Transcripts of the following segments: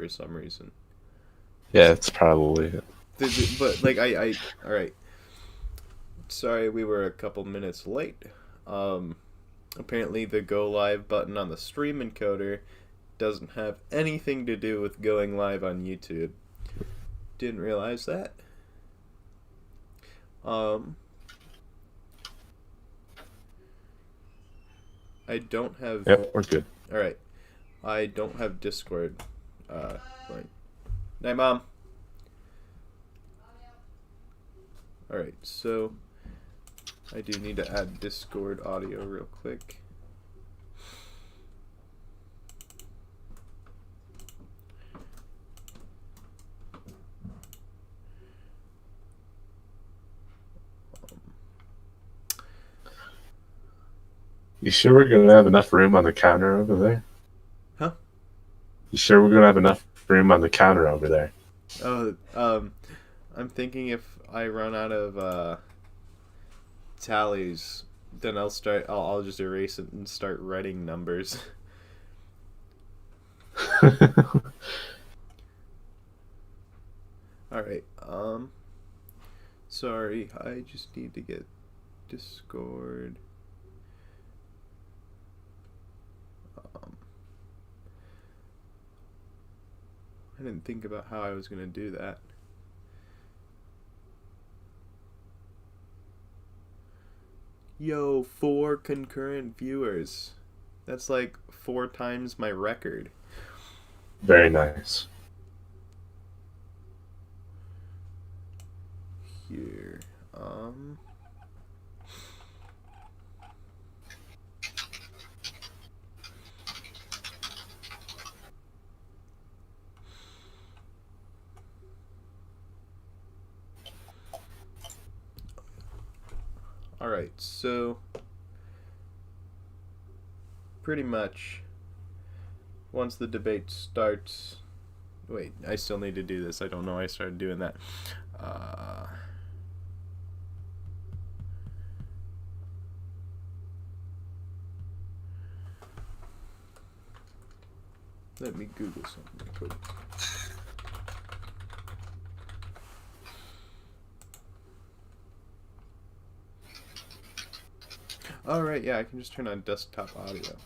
for some reason. Yeah, it's probably it. But all right. Sorry, we were a couple minutes late. Um, Apparently the go live button on the stream encoder doesn't have anything to do with going live on YouTube. Didn't realize that. Um, I don't have. Yep, we're good. All right, I don't have Discord. Right. Night, mom. All right, so I do need to add Discord audio real quick. You sure we're gonna have enough room on the counter over there? Huh? You sure we're gonna have enough room on the counter over there? Oh, I'm thinking if I run out of tallies, then I'll just erase it and start writing numbers. All right. Sorry, I just need to get Discord. I didn't think about how I was gonna do that. Yo, 4 concurrent viewers. That's like 4 times my record. Very nice. Here. Alright, so pretty much once the debate starts. Wait, I still need to do this. I don't know I started doing that. Let me Google something quick. Alright, yeah, I can just turn on desktop audio.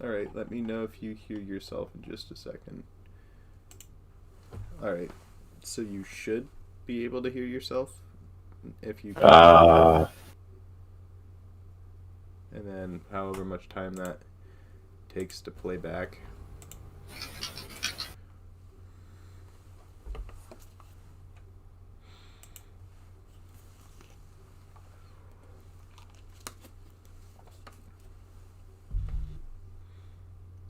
Alright, let me know if you hear yourself in just a second. Alright, so you should be able to hear yourself if you Uh, and then however much time that takes to play back.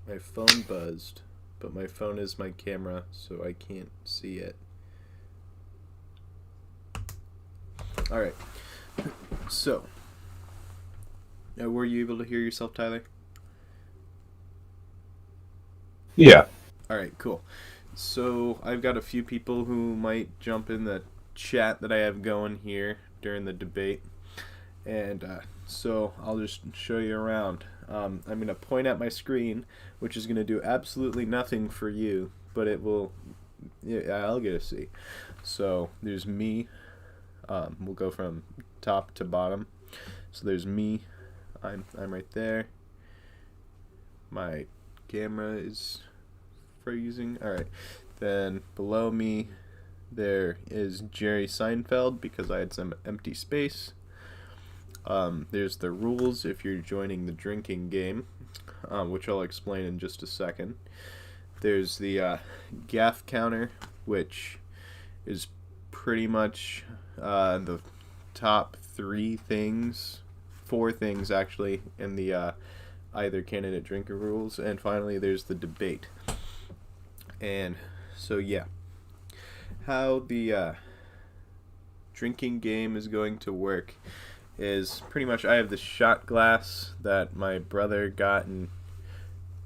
My phone buzzed, but my phone is my camera, so I can't see it. Alright, so were you able to hear yourself, Tyler? yeah. Alright, cool. So I've got a few people who might jump in the chat that I have going here during the debate. And so I'll just show you around. I'm going to point at my screen, which is going to do absolutely nothing for you, but it will. Yeah, I'll get to see. So there's me. We'll go from top to bottom. So there's me. I'm right there. My camera is freezing. All right. Then below me, there is Jerry Seinfeld because I had some empty space. There's the rules if you're joining the drinking game, which I'll explain in just a second. There's the gaff counter, which is pretty much the top 4 things actually, in the either candidate drinker rules. And finally, there's the debate. And so, yeah. How the drinking game is going to work is pretty much I have this shot glass that my brother got in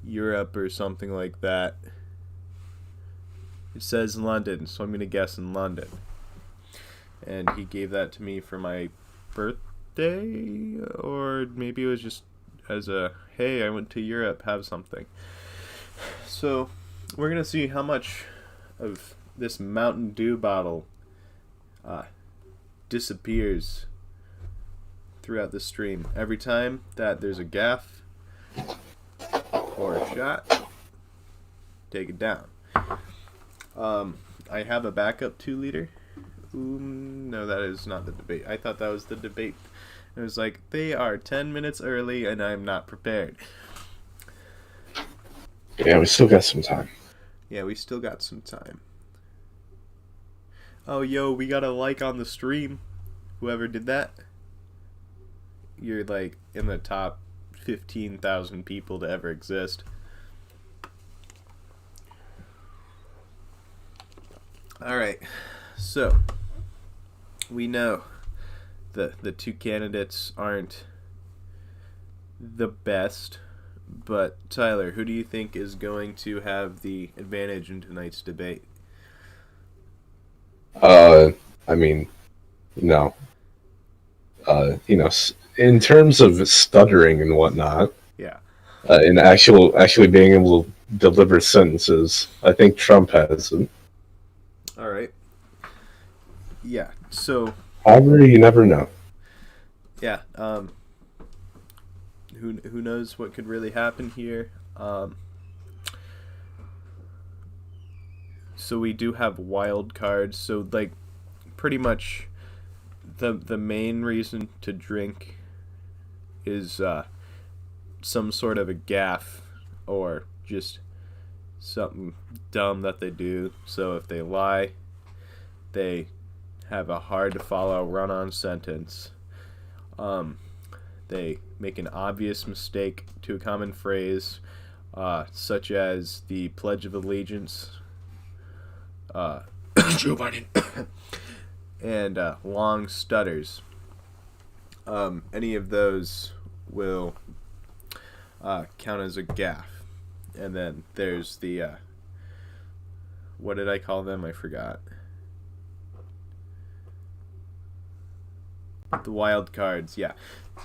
Europe or something like that. It says London, so I'm going to guess in London. And he gave that to me for my birthday, or maybe it was just as a, hey, I went to Europe, have something. So we're going to see how much of this Mountain Dew bottle disappears throughout the stream. Every time that there's a gaffe or a shot, take it down. I have a backup 2-liter. No, that is not the debate. I thought that was the debate. It was like, they are 10 minutes early and I'm not prepared. Yeah, we still got some time. Yeah, we still got some time. Oh, yo, we got a like on the stream. Whoever did that. You're like in the top 15,000 people to ever exist. Alright, so we know the two candidates aren't the best, but Tyler, who do you think is going to have the advantage in tonight's debate? I mean, no. In terms of stuttering and whatnot, Yeah. and actually being able to deliver sentences, I think Trump has them. All right. Yeah. So. However, you never know. Yeah. Who knows what could really happen here? So we do have wild cards. So like, pretty much, the main reason to drink is some sort of a gaffe or just something dumb that they do. So if they lie, they have a hard to follow run-on sentence. They make an obvious mistake to a common phrase, such as the Pledge of Allegiance, Joe Biden, and long stutters. Any of those will count as a gaffe. And then there's the, what did I call them? I forgot. The wild cards, yeah.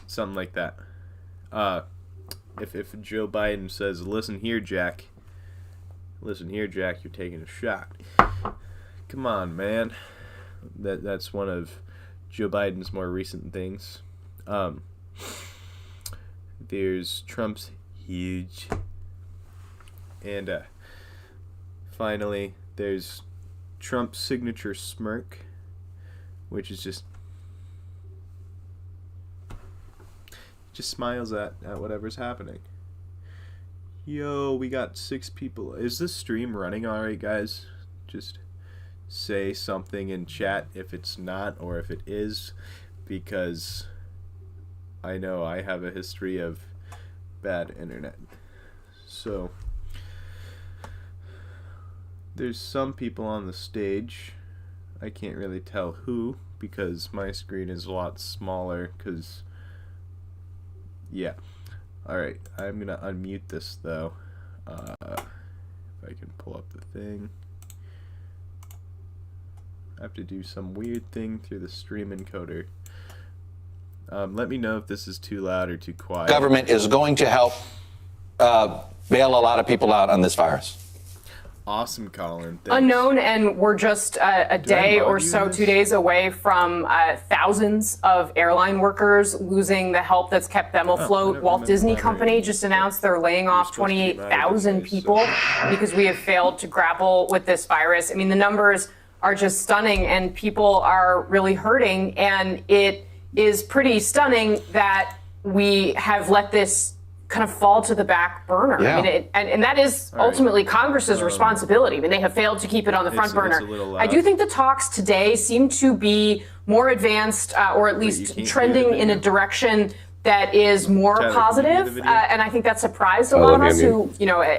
Something like that. If Joe Biden says, listen here, Jack, you're taking a shot. Come on, man. That's one of Joe Biden's more recent things. There's Trump's huge. And finally, there's Trump's signature smirk, which is just smiles at whatever's happening. Yo, we got 6 people. Is this stream running alright, guys? Just say something in chat if it's not or if it is, because I know I have a history of bad internet. So there's some people on the stage. I can't really tell who because my screen is a lot smaller because yeah. Alright, I'm going to unmute this though. If I can pull up the thing. I have to do some weird thing through the stream encoder. Let me know if this is too loud or too quiet. Government is going to help bail a lot of people out on this virus. Awesome, Colin. Thanks. Unknown, and we're just a day or so, 2 days away from thousands of airline workers losing the help that's kept them afloat. Walt Disney Company just announced they're laying off 28,000 people because we have failed to grapple with this virus. I mean, the numbers are just stunning, and people are really hurting, and it is pretty stunning that we have let this kind of fall to the back burner. Yeah. I mean, and that is ultimately Congress's responsibility. I mean, they have failed to keep it on the front burner. I do think the talks today seem to be more advanced, or at least trending in a direction that is more positive. And I think that surprised a lot of us who,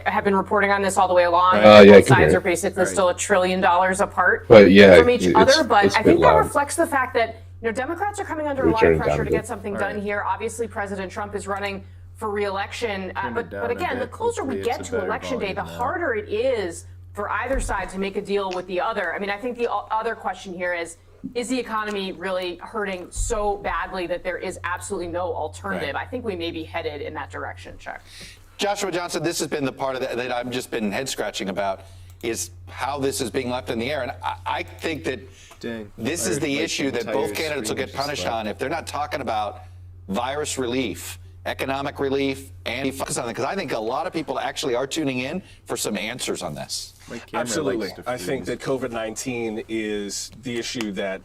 have been reporting on this all the way along. Both sides are basically still $1 trillion apart from each other. But I think that reflects the fact that, Democrats are coming under a lot of pressure to get something done here. Obviously, President Trump is running for re-election. But again, the closer we get to Election Day, the harder it is for either side to make a deal with the other. I mean, I think the other question here is is the economy really hurting so badly that there is absolutely no alternative? Right. I think we may be headed in that direction, Chuck. Joshua Johnson, this has been the part of that I've just been head scratching about, is how this is being left in the air. And I think that this is the issue that both candidates will get punished on if they're not talking about virus relief, economic relief, and focus on it. Because I think a lot of people actually are tuning in for some answers on this. Absolutely. I think that COVID-19 is the issue that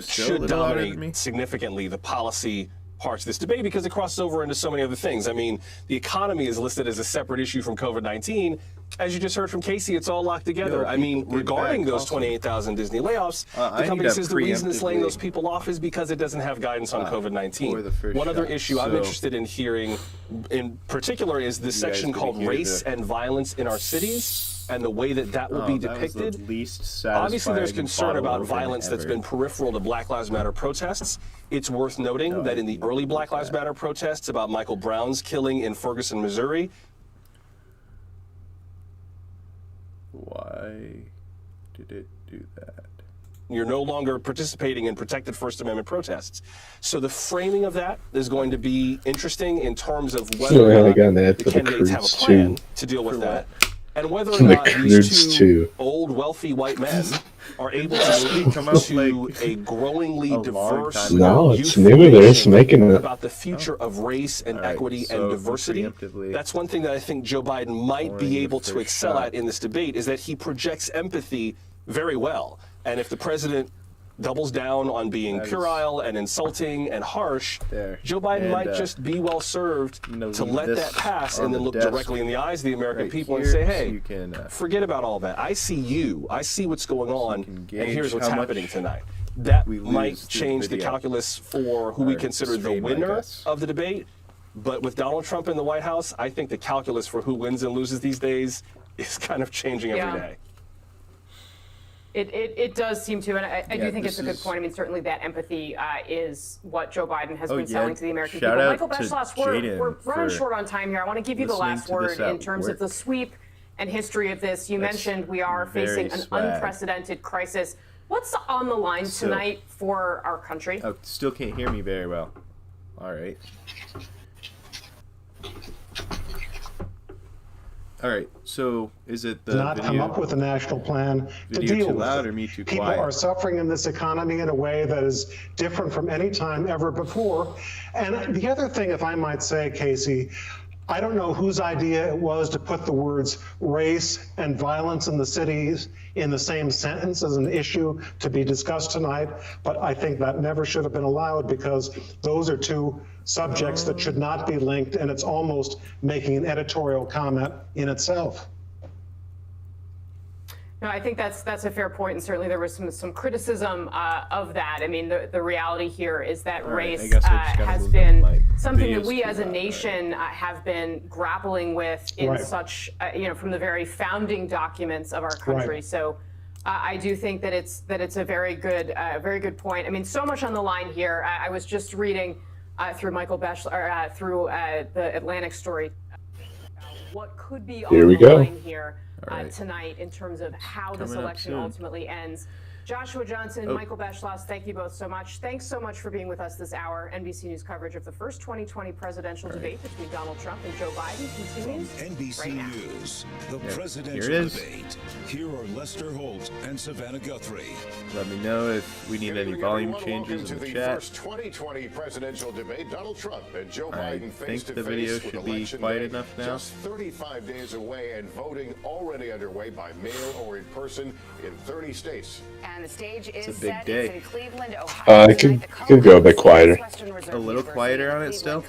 should dominate significantly the policy parts of this debate, because it crosses over into so many other things. I mean, the economy is listed as a separate issue from COVID-19. As you just heard from Casey, it's all locked together. I mean, regarding those 28,000 Disney layoffs, the company says the reason it's laying those people off is because it doesn't have guidance on COVID-19. One other issue I'm interested in hearing in particular is the section called Race and Violence in Our Cities, and the way that will be depicted. Obviously, there's concern about violence that's been peripheral to Black Lives Matter protests. It's worth noting that in the early Black Lives Matter protests about Michael Brown's killing in Ferguson, Missouri. Why did it do that? You're no longer participating in protected First Amendment protests. So the framing of that is going to be interesting in terms of whether or not the candidates have a plan to deal with that. And whether or not these two old, wealthy white men are able to speak to a growingly diverse youth about the future of race and equity and diversity. That's one thing that I think Joe Biden might be able to excel at in this debate, is that he projects empathy very well. And if the president doubles down on being puerile and insulting and harsh, Joe Biden might just be well served to let that pass and then look directly in the eyes of the American people and say, hey, forget about all that. I see you. I see what's going on, and here's what's happening tonight. That might change the calculus for who we consider the winner of the debate. But with Donald Trump in the White House, I think the calculus for who wins and loses these days is kind of changing every day. It does seem to, and I do think it's a good point. I mean, certainly that empathy is what Joe Biden has been selling to the American people. Michael Beschloss, we're running short on time here. I want to give you the last word in terms of the sweep and history of this. You mentioned we are facing an unprecedented crisis. What's on the line tonight for our country? Oh, still can't hear me very well. All right. All right, so is it the not come up with a national plan to deal with it? Or me too People quiet? are suffering in this economy in a way that is different from any time ever before. And the other thing, if I might say, Casey, I don't know whose idea it was to put the words race and violence in the cities in the same sentence as an issue to be discussed tonight, but I think that never should have been allowed, because those are two subjects that should not be linked, and it's almost making an editorial comment in itself. No, I think that's a fair point, and certainly there was some criticism of that. I mean, the reality here is that race has been something that we as a nation have been grappling with in such, from the very founding documents of our country. Right. So I do think that it's a very good point. I mean, so much on the line here. I was just reading through Michael Beschloss, through the Atlantic story, what could be on the line here. Tonight in terms of how this election ultimately ends. Joshua Johnson, Michael Beschloss, thank you both so much. Thanks so much for being with us this hour. NBC News coverage of the first 2020 presidential debate between Donald Trump and Joe Biden continues NBC right News, the presidential debate. Here are Lester Holt and Savannah Guthrie. Let me know if we need any volume changes in the chat. First 2020 presidential debate, Donald Trump and Joe Biden face to face. I think the video should be quiet enough now. Just 35 days away, and voting already underway by mail or in person in 30 states. And the stage is it's a big set. day. It's in Cleveland, Ohio. I could go a bit quieter. A little quieter on it still?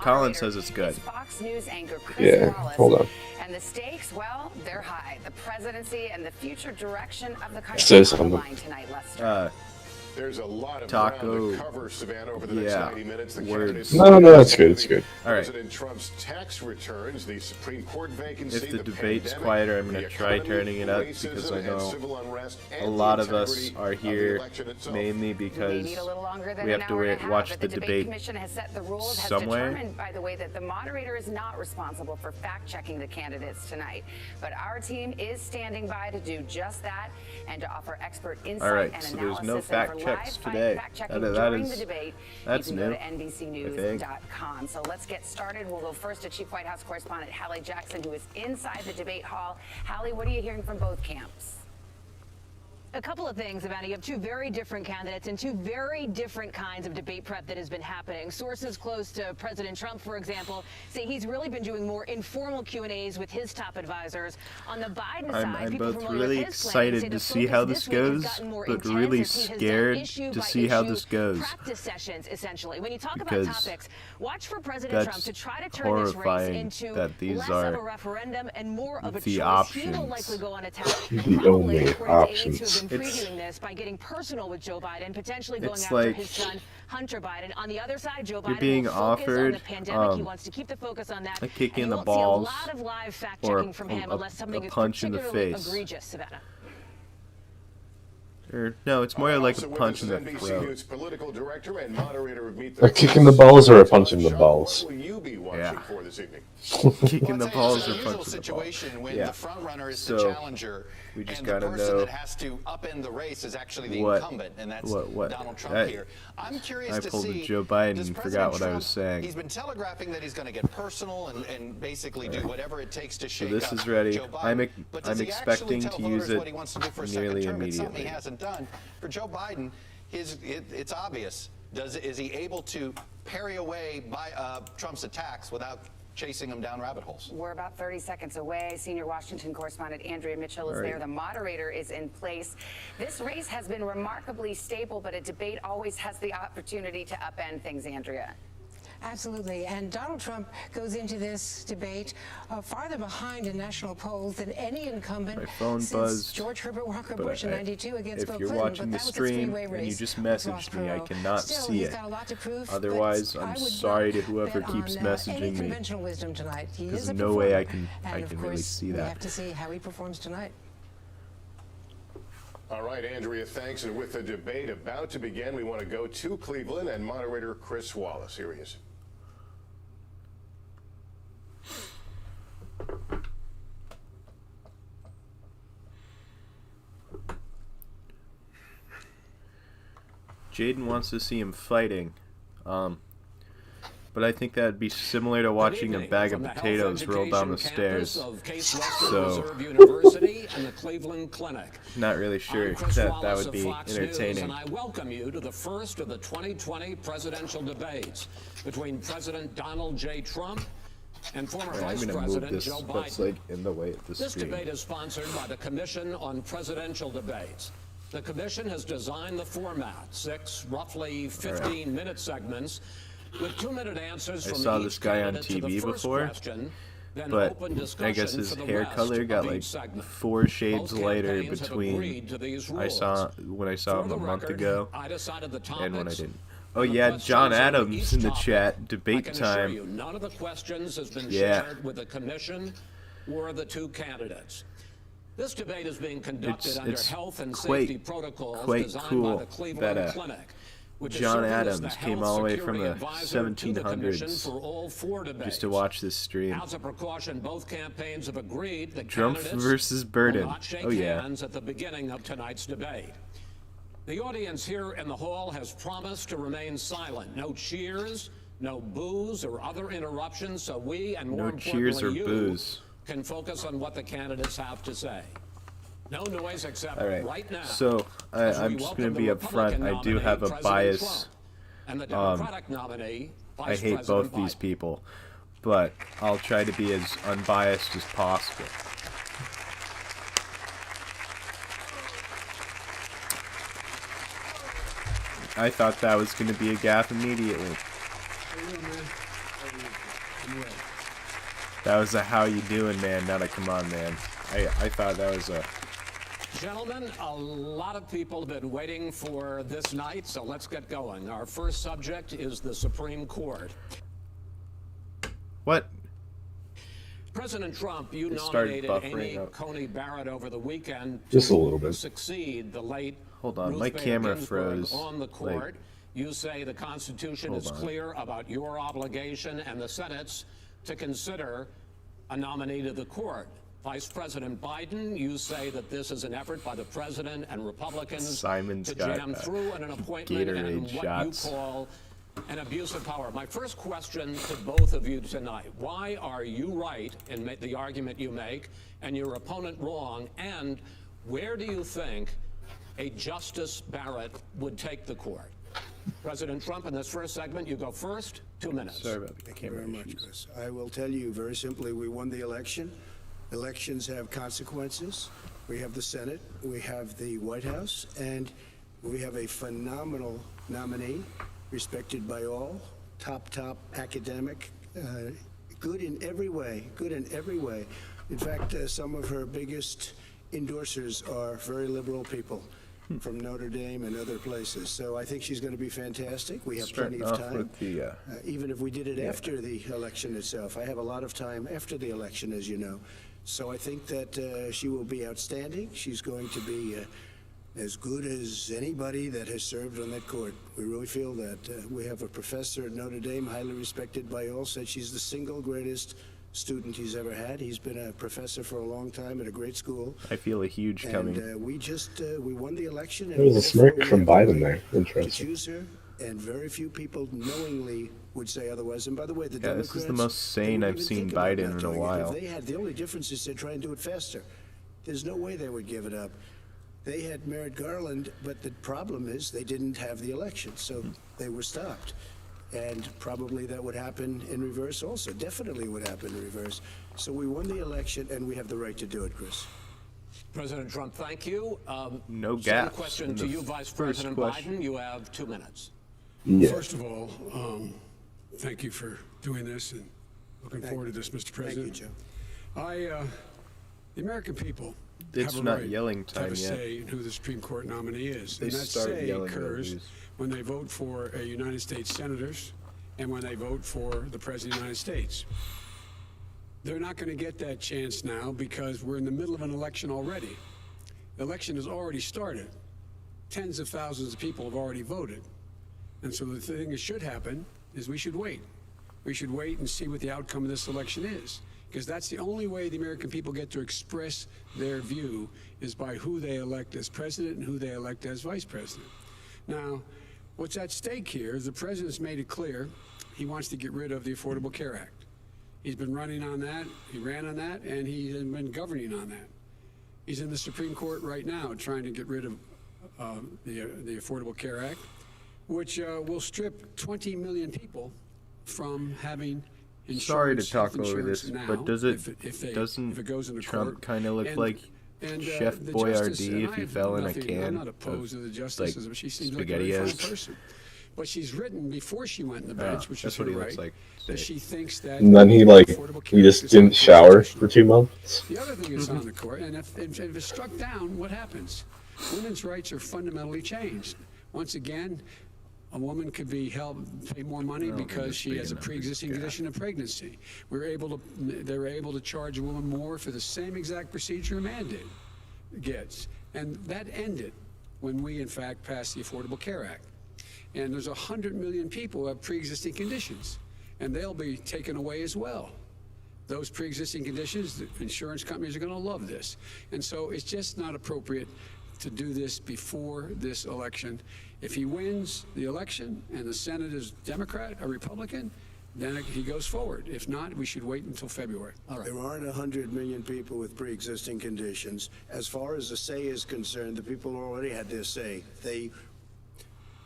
Colin says it's good. Fox News anchor Chris Yeah, hold on. And the stakes, well, they're high. The presidency and the future direction of the country Say something. on the line tonight, Lester. There's a lot of Taco. ground to cover, Savannah, over the next 90 minutes. The Words. No, that's good. It's good. All right. President Trump's tax returns, the Supreme Court vacancy, If the debate's pandemic, quieter, I'm going the to try economy, turning it up racism, because I and know civil unrest, a and lot the of us integrity are of the here election itself. mainly We because need a little longer than we an have to hour and a half, watch but the debate debate commission has set the rules, has somewhere. determined, by the way, that the moderator is not responsible for fact-checking the candidates tonight. But our team is standing by to do just that and to offer expert insight All right, and so analysis. there's no fact and for checks live today. fact-checking That during is- the debate, that's you can new, go to NBCnews.com. So let's get started. We'll go first to Chief White House correspondent Hallie Jackson, who is inside the debate hall. Hallie, what are you hearing from both camps? A couple of things, Savannah. You have two very different candidates and two very different kinds of debate prep that has been happening. Sources close to President Trump, for example, say he's really been doing more informal Q&As with his top advisors. On the Biden side, I'm people both familiar really with his plan excited say to the see focus how this this week has goes, gotten more but intense really as he has done scared issue to by see how issue this goes. practice sessions, essentially. When you talk about Because topics, watch for President Trump that's to try to turn this race horrifying into that these less are of a referendum and more of a the choice. He will options. likely go on attack. The Probably, only according to aides options. who have been It's- previewing this by getting personal with Joe Biden, potentially going It's after like his son Hunter Biden. On the other side, Joe you're Biden being will focus on offered, the pandemic. He wants to keep the focus on that. a kick and in you the won't balls see a lot of live fact or checking from him unless something a is punch in the particularly face. egregious, Savannah. Or no, it's more like a Also with punch us in is the NBC throat. News political director and moderator of Meet A kick in the balls or a punch in the balls? What will you be watching Yeah. for this evening? Kick in the balls It's or an unusual punch in the balls. situation when Yeah. the front runner is So, the challenger, we just and the gotta person know that has to upend the race is actually the what- incumbent, and that's what- Donald Trump I- here. I'm curious I to pulled a see. Joe Biden does and President forgot what I was Trump- saying. He's been telegraphing that he's going to get personal and basically do whatever it takes to shake this up is ready. Joe Biden. I'm does he actually expecting tell to voters use it what he wants to do for a nearly second term? It's something he immediately. hasn't done. For Joe Biden, it's obvious. Is he able to parry away by Trump's attacks without chasing him down rabbit holes? We're about 30 seconds away. Senior Washington correspondent Andrea Mitchell is there. The moderator is in place. This race has been remarkably stable, but a debate always has the opportunity to upend things, Andrea. Absolutely. And Donald Trump goes into this debate farther behind in national polls than any incumbent My phone since buzzed, George Herbert Walker but Bush in '92 against if Bill you're Clinton. watching but the that was a stream three-way and you race just with messaged Ross me, I Perot. cannot Still, see he's it. got a lot to prove, Otherwise, but I'm I would sorry to not whoever bet keeps on, messaging any me. conventional wisdom tonight. He There's is a no way I performer, can and of really course, see we that. have to see how he performs tonight. All right, Andrea, thanks. And with the debate about to begin, we want to go to Cleveland and moderator Chris Wallace. Here he is. Jaden wants to see him fighting, but I think that would be similar to watching a bag of potatoes roll down the stairs. So, not really sure that would be entertaining. And I welcome you to the first of the 2020 presidential debates between President Donald J. Trump and former Vice I'm gonna move President this. Joe That's Biden. like in the way of the This screen. debate is sponsored by the Commission on Presidential Debates. The commission has designed the format, 6 roughly 15-minute segments with 2-minute answers I from saw each this guy on candidate to the TV first before, question, then but open I guess discussion his for the hair rest color got of like each segment. 4 shades Both lighter campaigns have agreed between to these when I rules. saw him For the a month record, ago I decided the and when I topics didn't. Oh and the yeah, questions John under Adams each in the topic. chat. I Debate can assure time. you, none of the questions has been Yeah. shared with the commission or the two candidates. This debate is being conducted under It's health and quite- safety protocols quite designed cool by the Cleveland that, Clinic, which is John serving as Adams the came health all the way from security the advisor to the commission 1700s for all 4 debates. just to watch this stream. As a precaution, both campaigns have agreed that Trump candidates versus Burden. will not shake Oh, yeah. hands at the beginning of tonight's debate. The audience here in the hall has promised to remain silent. No cheers, no boos or other interruptions, so we, and more No cheers or importantly you, boos. can focus on what the candidates have to say. No noise except All right. right now. So as we I'm just going welcome to be the up front. Republican I do nominee, have a President bias. Trump, and the Democratic nominee, I Vice hate President both these Biden. people, but I'll try to be as unbiased as possible. I thought that was going to be a gaffe immediately. That was a how you doing, man, not a come on, man. I thought that was a Gentlemen, a lot of people have been waiting for this night, so let's get going. Our first subject is the Supreme Court. What? President Trump, you nominated Amy Coney Barrett over the weekend just a little bit to succeed the late Hold on, Ruth my Bader camera Ginsburg froze. on the court. Like, you say the Constitution is clear about your obligation and the Senate's to consider a nominee to the court. Vice President Biden, you say that this is an effort by the president and Republicans to jam through an appointment and what you call an abuse of power. My first question to both of you tonight: why are you right in the argument you make and your opponent wrong? And where do you think a Justice Barrett would take the court? President Trump, in this first segment, you go first. 2 minutes. Sorry about the Thank you very much, Chris. I will tell you very simply, we won the election. Elections have consequences. We have the Senate, we have the White House, and we have a phenomenal nominee, respected by all, top academic, good in every way, In fact, some of her biggest endorsers are very liberal people from Notre Dame and other places. So I think she's going to be fantastic. We have plenty of time, even if we did it after the election itself. I have a lot of time after the election, as you know. So I think that she will be outstanding. She's going to be as good as anybody that has served on that court. We really feel that. We have a professor at Notre Dame, highly respected by all, said she's the single greatest student he's ever had. He's been a professor for a long time at a great school. I feel a huge coming. And we won the election. There was a smirk from Biden there. Interesting. To choose her, and very few people knowingly would say otherwise. And by the way, the Democrats, Democrats, this is the most sane I've seen Biden in a while. If they had, the only difference is they try and do it faster. There's no way they would give it up. They had Merrick Garland, but the problem is they didn't have the election, so they were stopped. And probably that would happen in reverse also. Definitely would happen in reverse. So we won the election, and we have the right to do it, Chris. President Trump, thank you. No gaps. Question to you, Vice President Biden. You have 2 minutes. Yeah. First of all, thank you for doing this, and looking forward to this, Mr. President. Thank you, Joe. The American people It's have a not right yelling to have time a yet. say in who the Supreme Court nominee is. They And that start say yelling, occurs they'll lose. when they vote for United States senators and when they vote for the President of the United States. They're not going to get that chance now because we're in the middle of an election already. The election has already started. Tens of thousands of people have already voted. And so the thing that should happen is we should wait. We should wait and see what the outcome of this election is, because that's the only way the American people get to express their view is by who they elect as president and who they elect as vice president. Now, what's at stake here is the president's made it clear he wants to get rid of the Affordable Care Act. He's been running on that, he ran on that, and he's been governing on that. He's in the Supreme Court right now trying to get rid of the Affordable Care Act, which will strip 20 million people from having insurance. Sorry to talk over insurance this, now, but doesn't if it goes into Trump court. kind of look And- like and, Chef the Boyardee justice, and if I he have fell in a nothing- can I'm not opposed to the justices, like but she seems like a very fine SpaghettiOs. person. But she's written before she went in the bench, which that's is what her he looks right, like that she thinks that And then he Affordable Care just is didn't shower for 2 months. The other thing that's on the court, and if it's struck down, what happens? Women's rights are fundamentally changed. Once again, a woman could be pay more money because she has a pre-existing condition of pregnancy. They were able to charge a woman more for the same exact procedure a man gets. And that ended when we, in fact, passed the Affordable Care Act. And there's 100 million people who have pre-existing conditions, and they'll be taken away as well. Those pre-existing conditions, the insurance companies are going to love this. And so it's just not appropriate to do this before this election. If he wins the election and the Senate is Democrat or Republican, then he goes forward. If not, we should wait until February. All right. There aren't 100 million people with pre-existing conditions. As far as the say is concerned, the people who already had their say.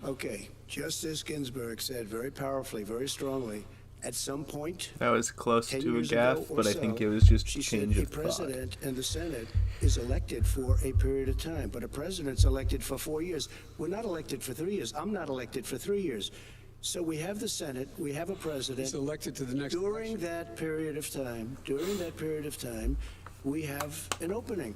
Okay, Justice Ginsburg said very powerfully, very strongly, at some point, that was close 10 to a years gaffe, ago or but I so, think it was just she change said of a thought. president and the Senate is elected for a period of time, but a president's elected for 4 years. We're not elected for 3 years. I'm not elected for 3 years. So we have the Senate, we have a president. He's elected to the next During that period of time, we have an opening.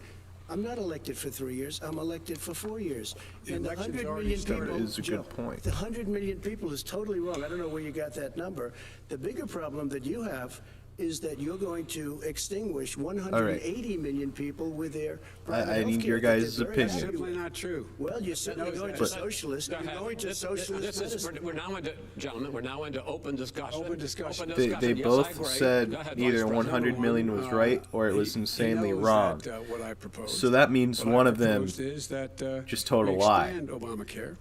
I'm not elected for 3 years. I'm elected for 4 years. And the 100 million people, That is a good point. the 100 million people is totally wrong. I don't know where you got that number. The bigger problem that you have is that you're going to extinguish 180 million people with their private I need healthcare. your guys' opinion. Simply not true. Well, you're certainly going to socialist. You're going to socialist medicine. We're now into, gentlemen, we're now into open discussion. Open discussion. They Yes, I both agree. said Go ahead, either Vice President. 100 million was right or it was insanely He knows wrong. that, what I proposed. So that means What I one of them proposed is that, just told a we lie. expand Obamacare.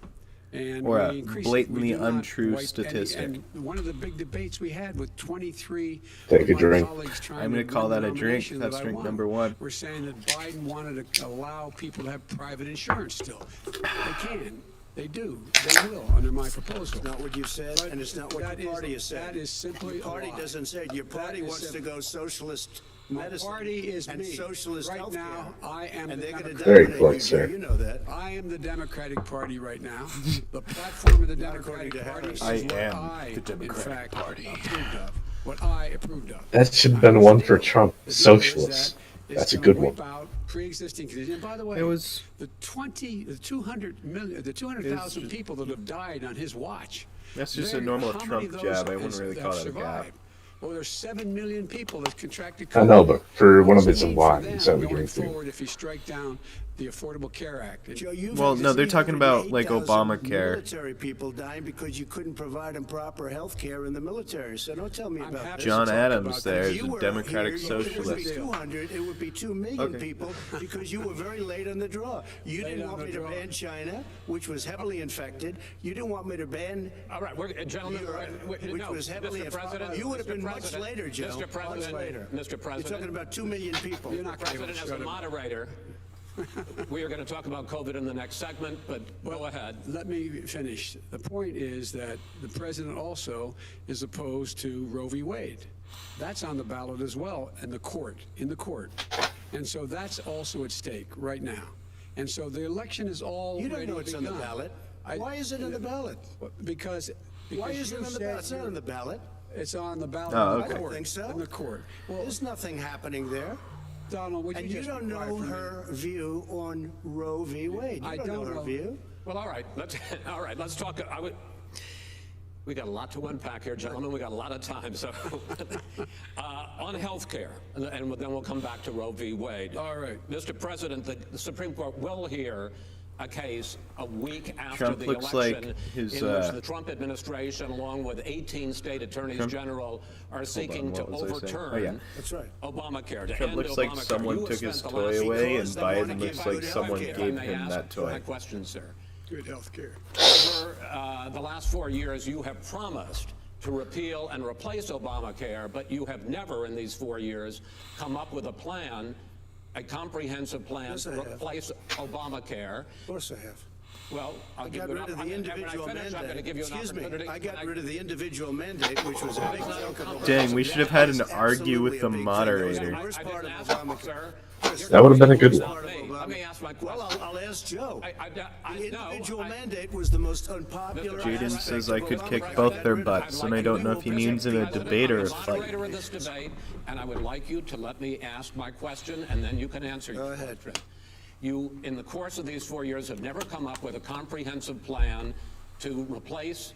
And Or a we increase it. blatantly We do not untrue wipe any- statistic. And one of the big debates we had with 23 Take of a my drink. colleagues trying I'm gonna to call win that the a drink. nomination That's that I drink won, number one. We're saying that Biden wanted to allow people to have private insurance still. They can. They do. They will under my proposal. It's not what you said, But and it's not what that your is- party has said. that is simply Your party a lie. doesn't say it. Your party That is wants to simple. go socialist My medicine. party is and me. socialist Right healthcare. now, I am and the they're going to Democrat. Very dominate close, you, sir. Joe. You know that. I am the Democratic Party right now. The platform of the Not according Democratic to Party Harris. is I what am I, the Democratic in fact, Party. approved of. What I approved of. That should have been one for Trump. The deal is Socialists. that That's a it's good gonna one. wipe out pre-existing conditions. And by the way, It was- the 200,000 people that have died on his watch. That's just a There- normal how many Trump of those jab. I wouldn't has- really have call it a survived? jab. Well, there's 7 million people that contracted I know, COVID. but for one of What's his it mean for lies them that we're going going through. forward if you strike down the Affordable Care Act? Joe, you've Well, had no, they're talking about, like, 308,000 Obamacare. Military people dying because you couldn't provide them proper health care in the military. So don't tell me I'm about happy this. John talk Adams about there that. is You a were Democratic here, It would be socialist. 200. It would be 2 million Okay. people because you were very late on the draw. You Late didn't on want the me to draw. ban China, which was heavily infected. You didn't want me to ban. All right, gentlemen, Which no, was heavily Mr. President, You would have Mr. been much President, later, Joe. Mr. President, much later. Mr. You're President. talking about 2 million people. You're not gonna President, as a moderator, we are going to talk about COVID in the next segment, but go ahead. Let me finish. The point is that the president also is opposed to Roe v. Wade. That's on the ballot as well in the court. And so that's also at stake right now. And so the election is all You don't know it's on the ballot. Why is it on the ballot? Because Why is it you on the said ballot? It's not on the ballot. It's on the ballot Oh, in the okay. I court. don't think so. In the court. Well, There's nothing happening there. Donald, would And you you just don't be quiet know for a minute? her view on Roe v. Wade. You I don't know don't her know. view. Well, all right, let's talk. We got a lot to unpack here, gentlemen. We got a lot of time. So, on health care, and then we'll come back to Roe v. Wade. All right. Mr. President, the Supreme Court will hear a case a week after Trump the looks election like his, in which the Trump administration, along with 18 state attorneys general, are seeking to what was I saying? overturn Oh, yeah. That's right. Obamacare. To Trump end looks like Obamacare. someone You have took his spent the toy last away, and because they wanna Biden give looks out like good someone healthcare. If I gave may him ask that toy. my question, sir. Good health care. Over the last 4 years, you have promised to repeal and replace Obamacare, but you have never in these 4 years come up with a plan, a comprehensive plan Yes, to I have. replace Obamacare. Of course I have. Well, I'll I give got you rid of the and when I individual finish, I'm going to mandate. give you an Excuse me. opportunity. I got rid of the individual mandate, which was a big chunk of Obamacare. Dang, we should have had an That was argue with the absolutely a big thing. moderator. That was the worst I part didn't of ask, Obamacare. sir. That would have been a good Not one. me. Let me ask my question. Well, I'll ask Joe. The no, individual mandate was the most unpopular. Jaden aspect says of I could kick Obamacare. both their I'd butts, I'd and I like don't you know to if he means in a President, debate or I'm a the fight. moderator of this debate, and I would like you to let me ask my question, and then you can answer. Go ahead. You, in the course of these 4 years, have never come up with a comprehensive plan to replace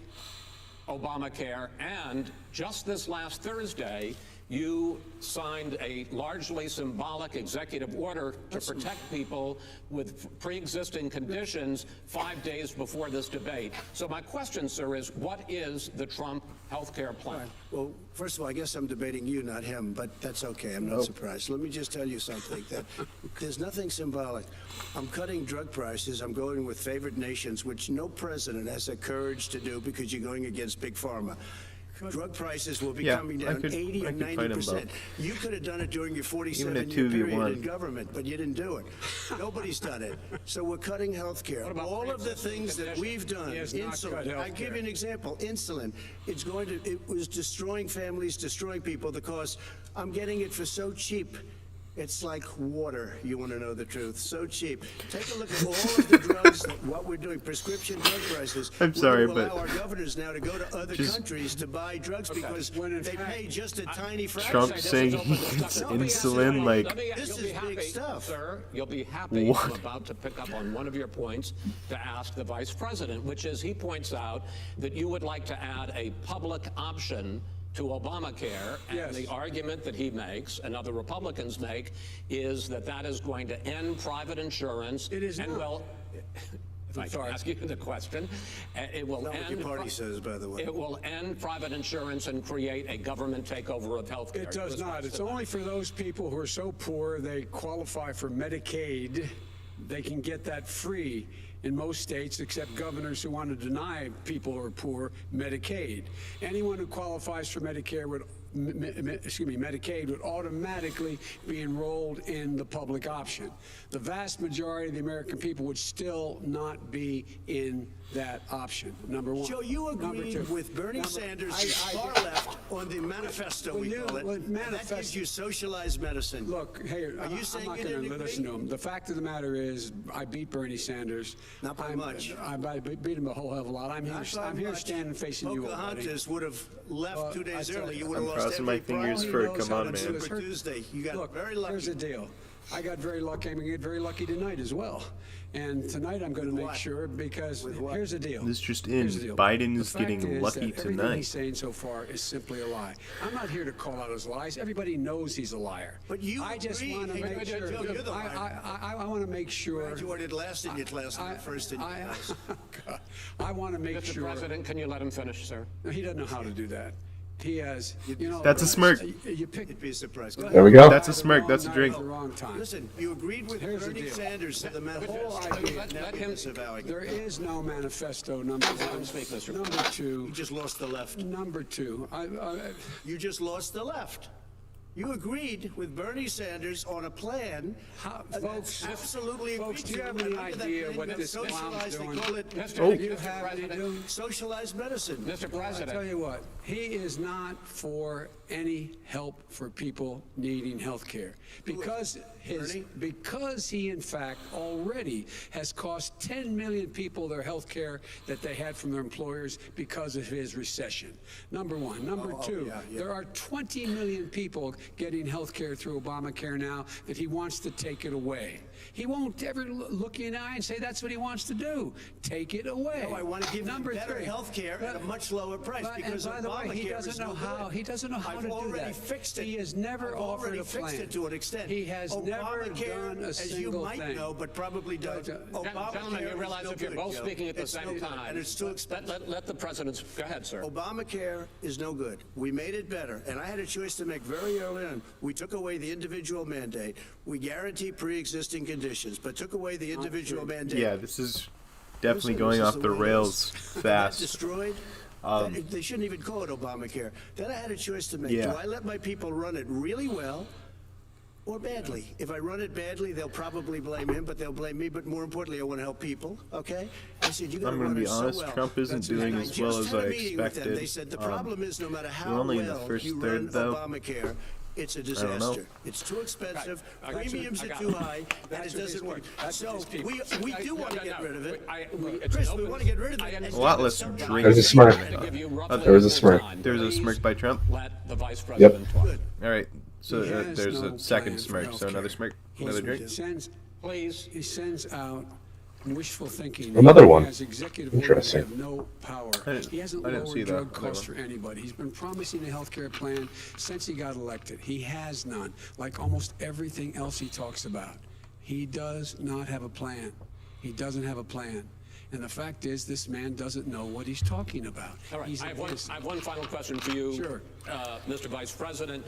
Obamacare, and just this last Thursday, you signed a largely symbolic executive order to protect people with pre-existing conditions 5 days before this debate. So my question, sir, is what is the Trump health care plan? Well, first of all, I guess I'm debating you, not him, but that's okay. I'm not surprised. Let me just tell you something, that there's nothing symbolic. I'm cutting drug prices. I'm going with favored nations, which no president has the courage to do because you're going against Big Pharma. Drug prices will be Yeah, coming I down could- 80 I or could fight 'em 90%. both. You could have done it during your Even a 47-year 2v1. period in government, but you didn't do it. Nobody's done it. So we're cutting health care. What about All of the pre-existing things that conditions? we've done, He has not cut insulin. I healthcare. give you an example. Insulin. It was destroying families, destroying people because I'm getting it for so cheap It's like water, you want to know the truth. So cheap. Take a look at all of the drugs, what we're doing, prescription drug prices. I'm sorry, but allow our governors now to go to other countries to buy drugs because they pay just a tiny fraction. Trump saying he gets insulin, like, this is big stuff. Sir, you'll be happy. I'm about to pick up on one of your points to ask the vice president, which is he points out that you would like to add a public option to Obamacare, and the argument that he makes and other Republicans make is that that is going to end private insurance. It is and not. Well, if I can ask you the question, it will Not end. what your party says, by the way. It will end private insurance and create a government takeover of health care. It does not. It's only for those people who are so poor they qualify for Medicaid. They can get that free in most states, except governors who want to deny people who are poor Medicaid. Anyone who qualifies for Medicare would, Medicaid would automatically be enrolled in the public option. The vast majority of the American people would still not be in that option. Number one. Joe, you agreed with Bernie Sanders, far left, on the manifesto, we call it. That gives you socialized medicine. Look, hey, Are you saying I'm not you going didn't to listen to him. The fact of the matter is, I beat Bernie Sanders. Not by much. I beat him a whole hell of a lot. I'm here standing facing you, Pocahontas would have left 2 days early. You would have I'm lost crossing my fingers for it. Come on, man. Super Tuesday. You got very lucky. Here's the deal. I got very lucky. I'm going to get very lucky tonight as well. And tonight I'm going to make sure, because here's the deal. This just Here's in. the deal. Biden is The fact getting is lucky that everything tonight. he's saying so far is simply a lie. I'm not here to call out his lies. Everybody knows he's a liar. But you I just agree. want to make sure. Joe, you're the liar. I want to make sure. Graduated last in your class, and first in your class. I want to make Mr. sure. President, can you let him finish, sir? He doesn't know how to do that. He has, That's a smirk. You pick. You'd be surprised. There we go. That's a smirk. That's a drink. The wrong time. Listen, you agreed with Here's the Bernie deal. Sanders to the manifesto. Let him There is no manifesto. Number one. speak, Mr. Number two. You just lost the left. Number two. You just lost the left. You agreed with Bernie Sanders on a plan. Folks, absolutely folks, agreed do you to. have any And under that idea plan, what you this clown's socialized, doing? They call it You have any doing? socialized medicine. Mr. I'll President. tell you what, he is not for any help for people needing health care. Because he in fact already has cost 10 million people their health care that they had from their employers because of his recession. Number one. Number two, there are 20 million people getting health care through Obamacare now that he wants to take it away. He won't ever look you in the eye and say that's what he wants to do. Take it away. No, I want to give Number you better three, health care at a much lower price because and by the way, he Obamacare doesn't is know no how. good. He doesn't know how I've to do already that. fixed it. He has never I've offered already a fixed plan. it to an extent. He has never Obamacare, done a as you single might thing. know, but probably don't. Gentlemen, you realize if you're both speaking at the same time, and it's too expensive. let the president go ahead, sir. Obamacare is no good. We made it better, and I had a choice to make very early on. We took away the individual mandate. We guarantee pre-existing conditions, but took away the individual mandate. Yeah, this is definitely going off the rails fast. Destroyed. They shouldn't even call it Obamacare. Then I had a choice to make. Yeah. Do I let my people run it really well or badly? If I run it badly, they'll probably blame him, but they'll blame me. But more importantly, I want to help people. Okay? I said, you got to I'm going run to be it so honest, well. Trump isn't doing And as well just as had I a meeting with them. expected. They said the problem is no matter how we're only in the well first you third, run though. Obamacare, it's a know. disaster. It's too expensive. Premiums are too high, and it doesn't work. So we do want to get rid of it. Chris, we want to get rid of it. A lot less drink. There's a smirk. There was a smirk. There's a smirk by Trump. Let the vice president talk. All right. So He has there's no a second plan for smirk. So healthcare. another smirk. Another drink. He sends out wishful thinking. Another one. He has executive orders Interesting. that have no power. He hasn't I didn't see lowered that. drug costs for anybody. He's been promising a health care plan since he got elected. He has none, like almost everything else he talks about. He does not have a plan. He doesn't have a plan. And the fact is, this man doesn't know what he's talking about. All right, He's I have one final question for you, Sure. Mr. Vice President.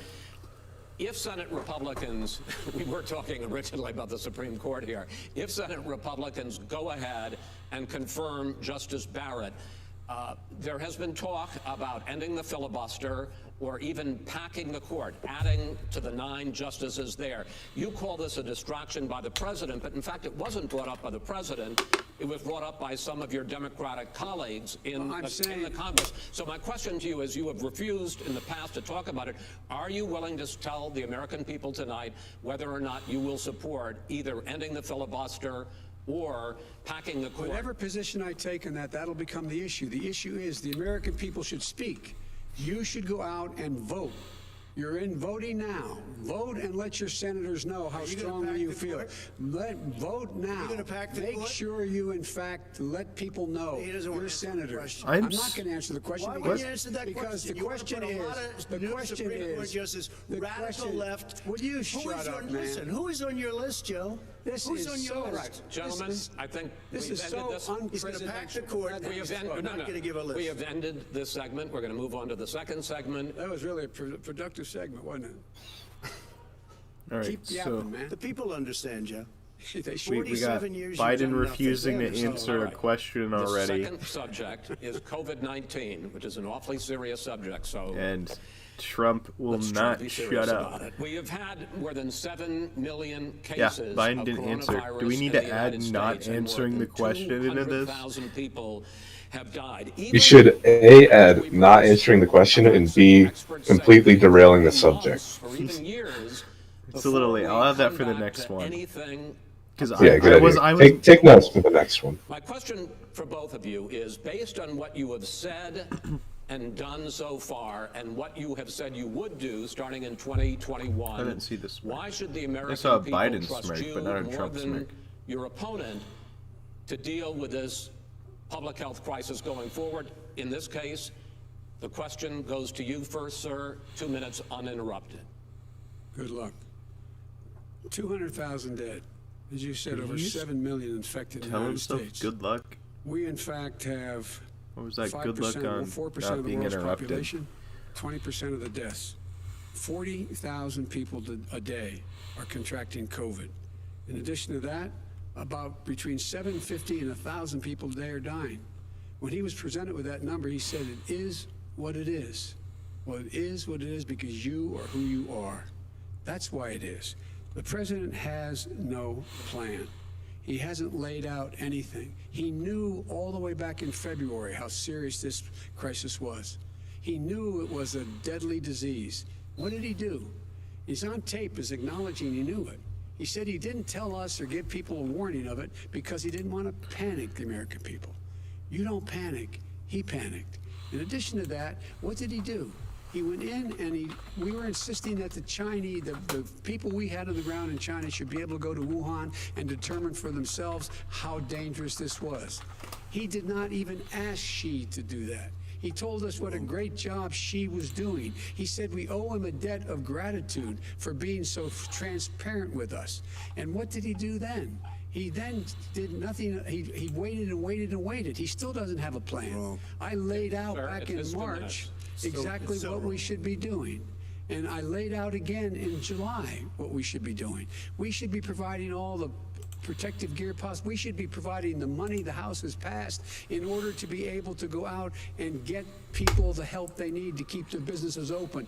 If Senate Republicans, we were talking originally about the Supreme Court here, if Senate Republicans go ahead and confirm Justice Barrett, there has been talk about ending the filibuster, or even packing the court, adding to the 9 justices there. You call this a distraction by the president, but in fact it wasn't brought up by the president. It was brought up by some of your Democratic colleagues in the Congress. So my question to you is, you have refused in the past to talk about it. Are you willing to tell the American people tonight whether or not you will support either ending the filibuster or packing the court? Whatever position I take on that, that'll become the issue. The issue is the American people should speak. You should go out and vote. You're in voting now. Vote and let your senators know how strongly you feel. Vote now. Make sure you, in fact, let people know you're senators. I'm not going to answer the question. Why would you answer that because question? the question is, radical left. Would you shut up, man? Listen, who is on your list, Joe? Who's on your list? Right, gentlemen, I think this is so unprecedented. We have ended this segment. We're going to move on to the second segment. That was really a productive segment, wasn't it? All right, Keep yapping, man. The people understand, Joe. We got Biden refusing to answer a question already. The second subject is COVID-19, which is an awfully serious subject. And Trump will not shut up. We have had more than 7 million cases. Yeah, Biden didn't answer. Do we need to add not answering the question into this? 200,000 people have died. You should A, add not answering the question, and B, completely derailing the subject. It's a little late. I'll have that for the next one. Because Take notes for the next one. My question for both of you is, based on what you have said and done so far, and what you have said you would do starting in 2021, I didn't see this. Why should the American people Biden trust smirk, you but not a more Trump than smirk. your opponent to deal with this public health crisis going forward? In this case, the question goes to you first, sir. 2 minutes uninterrupted. Good luck. 200,000 dead. As you said, over 7 million infected in the United States. Good luck. We, in fact, have What was that? 5%, Good luck on 4% not of the being world's interrupted. population, 20% of the deaths. 40,000 people a day are contracting COVID. In addition to that, about between 750 and 1,000 people a day are dying. When he was presented with that number, he said, it is what it is. Well, it is what it is because you are who you are. That's why it is. The president has no plan. He hasn't laid out anything. He knew all the way back in February how serious this crisis was. He knew it was a deadly disease. What did he do? He's on tape as acknowledging he knew it. He said he didn't tell us or give people a warning of it because he didn't want to panic the American people. You don't panic. He panicked. In addition to that, what did he do? He went in and we were insisting that the Chinese, the people we had on the ground in China should be able to go to Wuhan and determine for themselves how dangerous this was. He did not even ask Xi to do that. He told us what a great job Xi was doing. He said we owe him a debt of gratitude for being so transparent with us. And what did he do then? He then did nothing. He waited and waited and waited. He still doesn't have a plan. I laid out back in March exactly what we should be doing. And I laid out again in July what we should be doing. We should be providing all the protective gear possible. We should be providing the money the House has passed in order to be able to go out and get people the help they need to keep their businesses open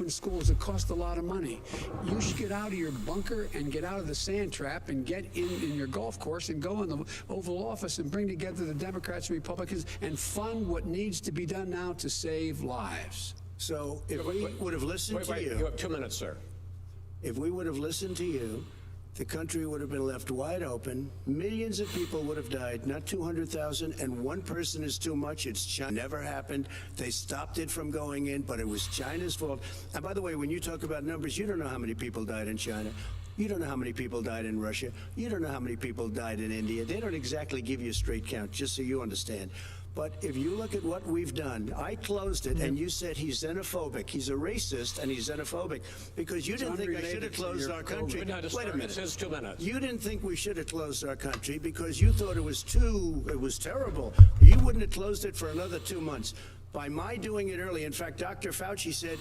schools. It costs a lot of money. You should get out of your bunker and get out of the sand trap and get in your golf course and go in the Oval Office and bring together the Democrats and Republicans and fund what needs to be done now to save lives. So if we would have listened to you... You have 2 minutes, sir. If we would have listened to you, the country would have been left wide open. Millions of people would have died, not 200,000, and one person is too much. It's China. Never happened. They stopped it from going in, but it was China's fault. And by the way, when you talk about numbers, you don't know how many people died in China. You don't know how many people died in Russia. You don't know how many people died in India. They don't exactly give you a straight count, just so you understand. But if you look at what we've done, I closed it, and you said he's xenophobic. He's a racist, and he's xenophobic because you didn't think I should have closed our country. Wait a minute. It's 2 minutes. You didn't think we should have closed our country because you thought it was terrible. You wouldn't have closed it for another 2 months. By my doing it early, in fact, Dr. Fauci said,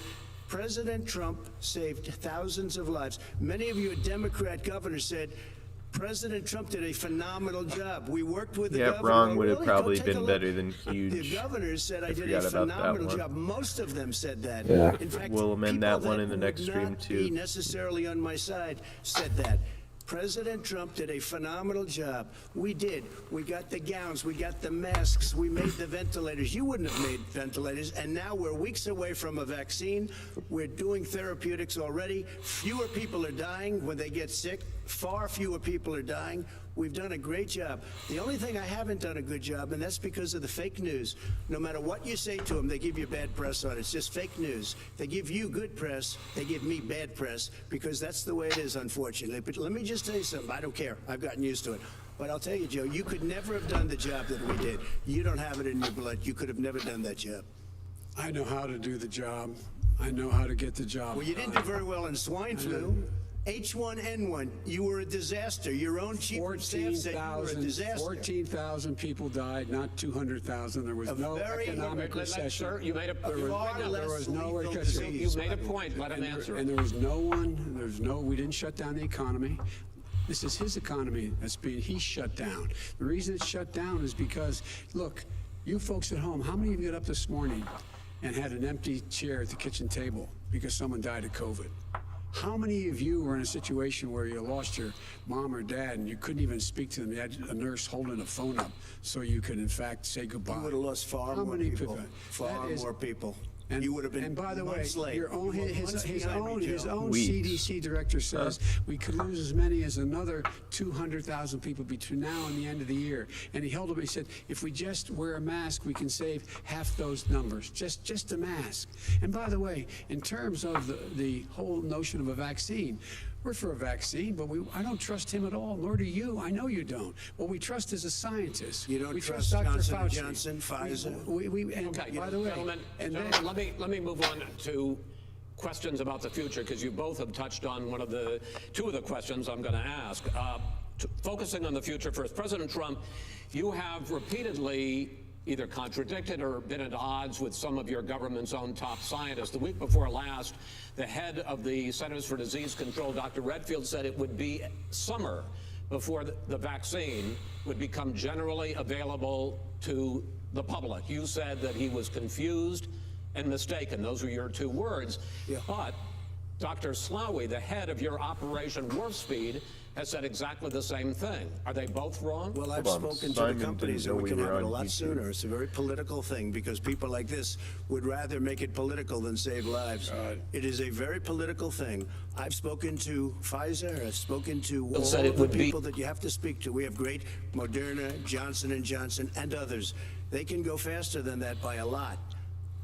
President Trump saved thousands of lives. Many of you Democrat governors said, President Trump did a phenomenal job. We worked with the yeah, governor. wrong would have Really, probably go take a been look. better than huge. The governors said I did forgot a about that phenomenal one. job. Most of them said that. Yeah. In fact, We'll amend that people one in the would next stream, not too. be necessarily on my side said that. President Trump did a phenomenal job. We did. We got the gowns. We got the masks. We made the ventilators. You wouldn't have made ventilators. And now we're weeks away from a vaccine. We're doing therapeutics already. Fewer people are dying when they get sick. Far fewer people are dying. We've done a great job. The only thing I haven't done a good job, and that's because of the fake news. No matter what you say to them, they give you bad press on it. It's just fake news. They give you good press, they give me bad press, because that's the way it is, unfortunately. But let me just tell you something. I don't care. I've gotten used to it. But I'll tell you, Joe, you could never have done the job that we did. You don't have it in your blood. You could have never done that job. I know how to do the job. I know how to get the job. Well, you didn't do very well in swine flu. H1N1, you were a disaster. Your own chief of staff said you were a disaster. 14,000 people died, not 200,000. There was no economic recession. Sir, you made a There was no recession. You made a point. Let him answer. And there was we didn't shut down the economy. This is his economy he's shut down. The reason it's shut down is because, look, you folks at home, how many of you got up this morning and had an empty chair at the kitchen table because someone died of COVID? How many of you were in a situation where you lost your mom or dad and you couldn't even speak to them? You had a nurse holding a phone up so you could, in fact, say goodbye. You would have lost far more people. Far more people. And you would have been. And by the way, his own CDC director says we could lose as many as another 200,000 people between now and the end of the year. And he held up. He said, if we just wear a mask, we can save half those numbers. Just a mask. And by the way, in terms of the whole notion of a vaccine. We're for a vaccine, but I don't trust him at all, nor do you. I know you don't. What we trust is a scientist. You don't we trust Dr. Johnson Fauci. Johnson, Pfizer? Okay, by the way, gentlemen, then, let me move on to questions about the future, because you both have touched on two of the questions I'm going to ask. Focusing on the future first, President Trump, you have repeatedly either contradicted or been at odds with some of your government's own top scientists. The week before last, the head of the Centers for Disease Control, Dr. Redfield, said it would be summer before the vaccine would become generally available to the public. You said that he was confused and mistaken. Those were your two words. Yeah. But Dr. Slaoui, the head of your Operation Warp Speed, has said exactly the same thing. Are they both wrong? Well, I've spoken to the companies, and we can have it a lot sooner. It's a very political thing, because people like this would rather make it political than save lives. It is a very political thing. I've spoken to Pfizer. I've spoken to all the people that you have to speak to. We have great Moderna, Johnson & Johnson, and others. They can go faster than that by a lot.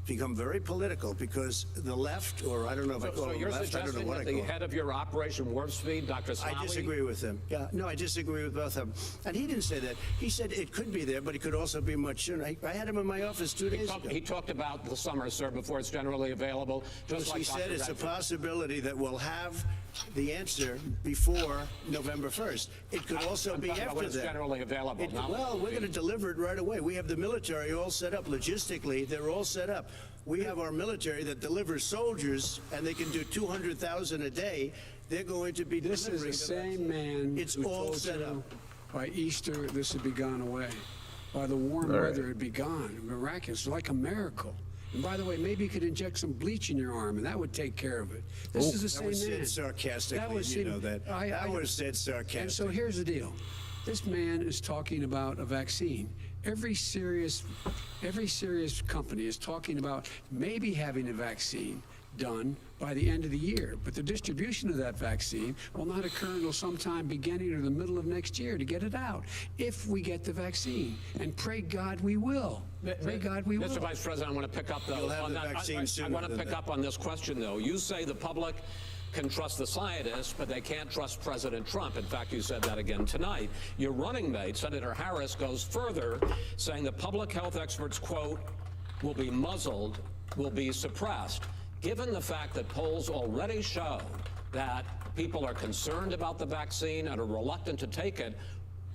Become very political, because the left, or I don't know if I call it left, I don't know what I call it. The head of your Operation Warp Speed, Dr. Slaoui? I disagree with him. Yeah, no, I disagree with both of them. And he didn't say that. He said it could be there, but it could also be much sooner. I had him in my office 2 days ago. He talked about the summer, sir, before it's generally available. Just like he said, it's a possibility that we'll have the answer before November 1st. It could also be after that. It's generally available. Well, we're going to deliver it right away. We have the military all set up. Logistically, they're all set up. We have our military that delivers soldiers, and they can do 200,000 a day. They're going to be This is the same man. It's all set up. By Easter, this would be gone away. By the warm weather, it'd be gone. Miraculous, like a miracle. And by the way, maybe you could inject some bleach in your arm, and that would take care of it. This is the same man. That was said sarcastically, you know that. That was said sarcastically. And so here's the deal. This man is talking about a vaccine. Every serious company is talking about maybe having a vaccine done by the end of the year. But the distribution of that vaccine will not occur until sometime beginning or the middle of next year to get it out, if we get the vaccine. And pray God we will. Pray God we will. Mr. Vice President, I want to pick up on that. I want to pick up on this question, though. You say the public can trust the scientists, but they can't trust President Trump. In fact, you said that again tonight. Your running mate, Senator Harris, goes further, saying the public health experts, quote, will be muzzled, will be suppressed. Given the fact that polls already show that people are concerned about the vaccine and are reluctant to take it,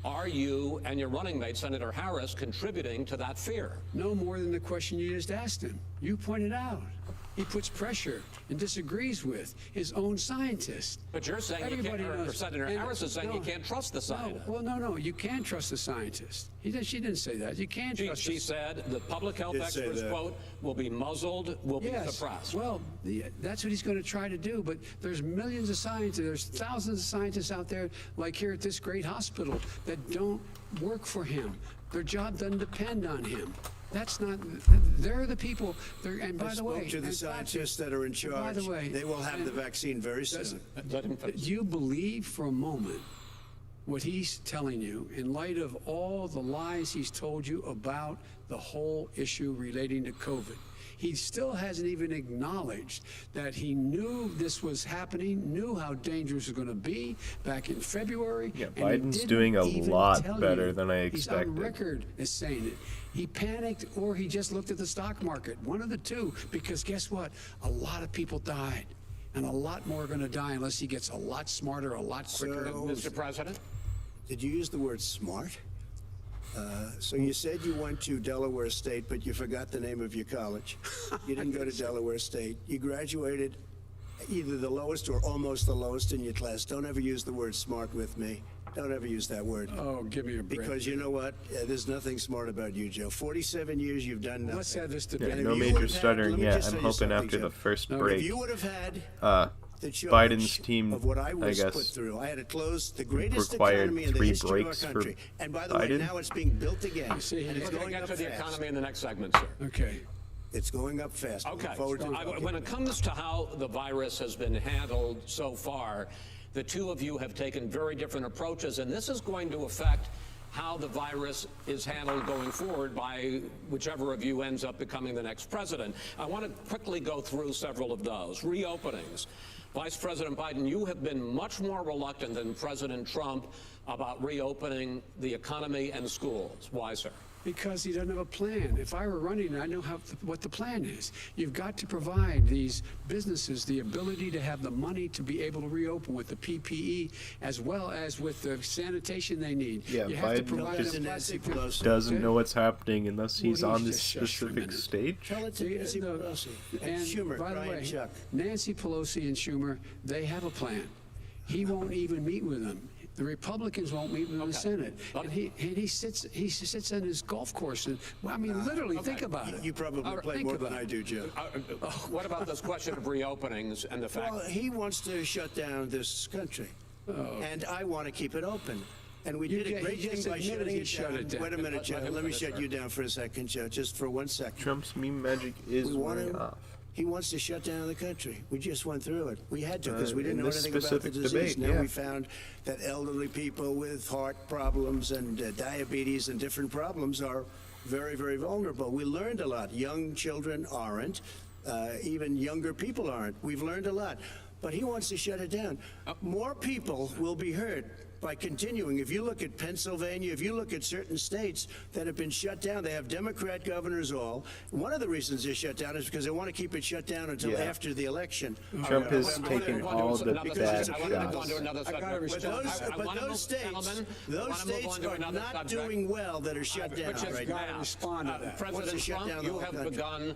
are you and your running mate, Senator Harris, contributing to that fear? No more than the question you just asked him. You pointed out. He puts pressure and disagrees with his own scientists. But you're saying Everybody you can't, knows. Senator Harris is saying you can't trust the scientists. No, you can trust the scientists. She didn't say that. You can trust. She said the public health experts, quote, will be muzzled, will be suppressed. Well, that's what he's going to try to do. But there's millions of scientists, there's thousands of scientists out there, like here at this great hospital, that don't work for him. Their job doesn't depend on him. That's not. They're the people. And by the way, I spoke to the scientists that are in charge. By the way, they will have the vaccine very soon. Do you believe for a moment what he's telling you in light of all the lies he's told you about the whole issue relating to COVID? He still hasn't even acknowledged that he knew this was happening, knew how dangerous it was going to be back in February. Yeah, Biden's doing a lot better than I expected. He's on record as saying it. He panicked or he just looked at the stock market. One of the two, because guess what? A lot of people died. And a lot more are going to die unless he gets a lot smarter, a lot quicker. Mr. President? Did you use the word smart? So you said you went to Delaware State, but you forgot the name of your college. You didn't go to Delaware State. You graduated either the lowest or almost the lowest in your class. Don't ever use the word smart with me. Don't ever use that word. Oh, give me a break. Because you know what? There's nothing smart about you, Joe. 47 years you've done nothing. Let's have this debate. Yeah, no major stuttering yet. I'm hoping after the first break, if you would have had Biden's team, of what I was guess, put through. I had to close the greatest required economy in the 3 history of our breaks for country. And by the way, Biden. now it's being built again. You see, and it's We're going going to up get to the fast. economy in the next segment, sir. Okay. It's going up fast. Okay. Look forward to it. When it comes to how the virus has been handled so far, the two of you have taken very different approaches, and this is going to affect how the virus is handled going forward by whichever of you ends up becoming the next president. I want to quickly go through several of those. Reopenings. Vice President Biden, you have been much more reluctant than President Trump about reopening the economy and schools. Why, sir? Because he doesn't have a plan. If I were running, I know what the plan is. You've got to provide these businesses the ability to have the money to be able to reopen with the PPE as well as with the sanitation they need. Yeah, you have to Biden provide just them plastic doesn't know what's happening unless he's Well, on he's this just shush for a specific minute. stage. Tell it to Nancy Pelosi And Schumer, by the Brian way, Chuck. Nancy Pelosi and Schumer, they have a plan. He won't even meet with them. The Republicans won't meet with him in the Senate, and he sits on his golf course. And well, I mean, literally, think about it. You probably play more than I do, Joe. What about this question of reopenings and the fact? Well, he wants to shut down this country, and I want to keep it open. And we did a great thing by shutting it down. Wait a minute, Joe. Let me shut you down for a second, Joe, just for 1 second. Trump's meme magic is wearing off. He wants to shut down the country. We just went through it. We had to because we didn't in know this anything about the specific disease. debate, Now we found that elderly people with heart problems and diabetes and different problems are very, very vulnerable. We learned a lot. Young children aren't. Even younger people aren't. We've learned a lot. But he wants to shut it down. More people will be hurt by continuing. If you look at Pennsylvania, if you look at certain states that have been shut down, they have Democrat governors all. One of the reasons they're shut down is because they want to keep it shut down until after the election. Trump has taken all the bad shots. But those states are not doing well that are shut down right now. President Trump, you have begun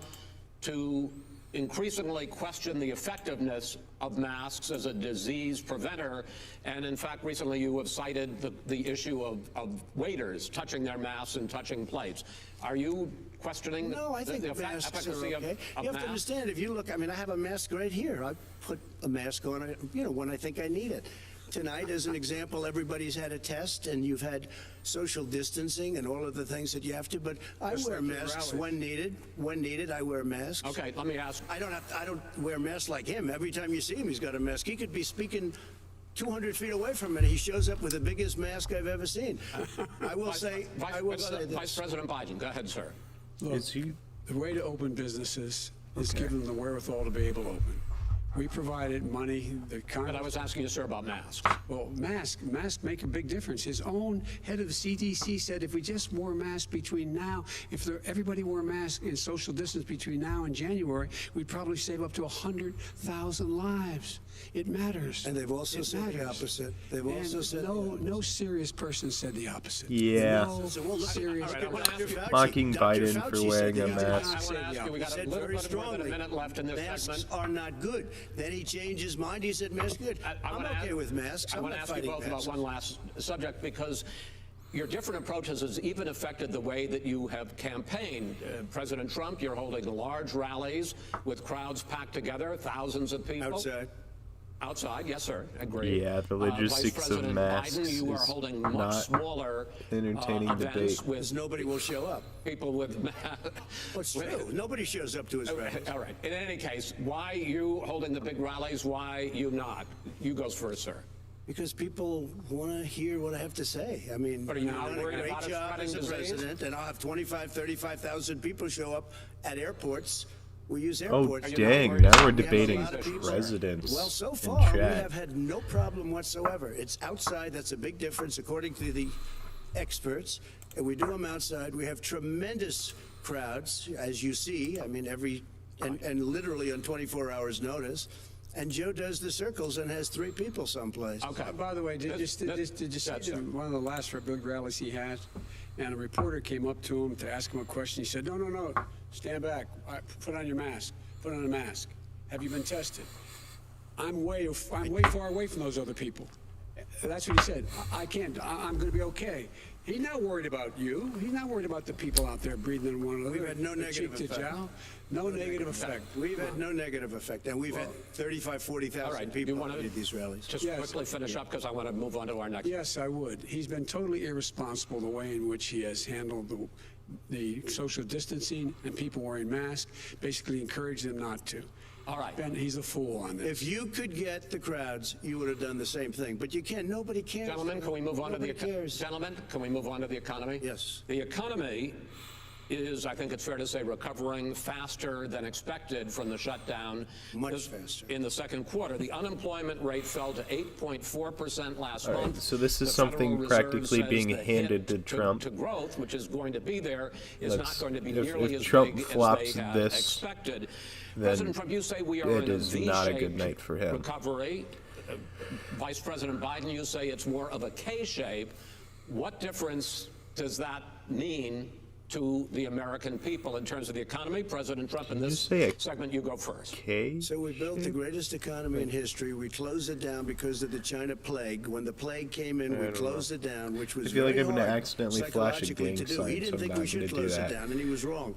to increasingly question the effectiveness of masks as a disease preventer. And in fact, recently you have cited the issue of waiters touching their masks and touching plates. Are you questioning I think the masks efficacy are okay. of You have to understand, if you look, I mean, I have a mask right here. I put a mask on, when I think I need it. Tonight, as an example, everybody's had a test, and you've had social distancing and all of the things that you have to. But I wear masks when needed. When needed, I wear masks. Okay, let me ask. I don't wear masks like him. Every time you see him, he's got a mask. He could be speaking 200 feet away from it. He shows up with the biggest mask I've ever seen. I will say this. Vice President Biden, go ahead, sir. Look, the way to open businesses is give them the wherewithal to be able to open. We provided money. But I was asking you, sir, about masks. Well, masks make a big difference. His own head of the CDC said if we just wore masks between now, everybody wore a mask in social distance between now and January, we'd probably save up to 100,000 lives. It matters. And they've also said the opposite. They've also said no serious person said the opposite. Yeah. No serious. Mocking Biden for wearing a mask. I want to ask you, we got a little bit more than a minute left in this masks segment. are not good. Then he changed his mind. He said masks good. I'm okay with masks. I want to ask you both about one last subject, because your different approaches has even affected the way that you have campaigned. President Trump, you're holding large rallies with crowds packed together, thousands of people. Outside, yes, sir. Agree. Yeah, the logistics of masks Biden, you are holding much not smaller entertaining debate. Because nobody will show up. People with What's true? Nobody shows up to his rallies. All right. In any case, why you holding the big rallies? Why you not? You goes first, sir. Because people want to hear what I have to say. I mean, But are you not I've done a worried great about it job spreading as a disease? president, and I'll have 35,000 people show up at airports. We use Oh, airports. dang. Now we're We have a debating lot of people. presidents Well, so in far, we chat. have had no problem whatsoever. It's outside. That's a big difference, according to the experts. And we do them outside. We have tremendous crowds, as you see. I mean, and literally on 24 hours notice. And Joe does the circles and has 3 people someplace. Okay. By the way, did you see one of the last big rallies he had? And a reporter came up to him to ask him a question. He said, no, stand back. Put on your mask. Put on a mask. Have you been tested? I'm way far away from those other people. That's what he said. I can't. I'm going to be okay. He's not worried about you. He's not worried about the people out there breathing in one another. We've had no negative effect. No negative effect. We've had no negative effect, and we've had 35, 40,000 people at these rallies. Just quickly finish up, because I want to move on to our next. Yes, I would. He's been totally irresponsible the way in which he has handled the social distancing and people wearing masks, basically encouraged them not to. All right. Ben, he's a fool on this. If you could get the crowds, you would have done the same thing. But you can't. Nobody cares. Gentlemen, can we move on to the cares. Gentlemen, can we move on to the economy? Yes. The economy is, I think it's fair to say, recovering faster than expected from the shutdown. Much faster. In the second quarter, the unemployment rate fell to 8.4% last All right, month. so this is The something Federal Reserve practically says being the handed hit to Trump. To growth, which is going to be there, is not going to be if nearly as Trump big flops as they had this, expected. then President Trump, you say we are it in a is not a good V-shaped night for him. recovery. Vice President Biden, you say it's more of a K-shape. What difference does that mean to the American people in terms of the economy? President Trump, in this segment, you go first. Okay. So we built the greatest economy in history. We closed it down because of the China plague. When the plague came in, we closed it down, which was I feel like very I'm going to hard accidentally flash a psychologically gang to do. sign, He so didn't I'm think not we going should to do close it that. down, and he was wrong.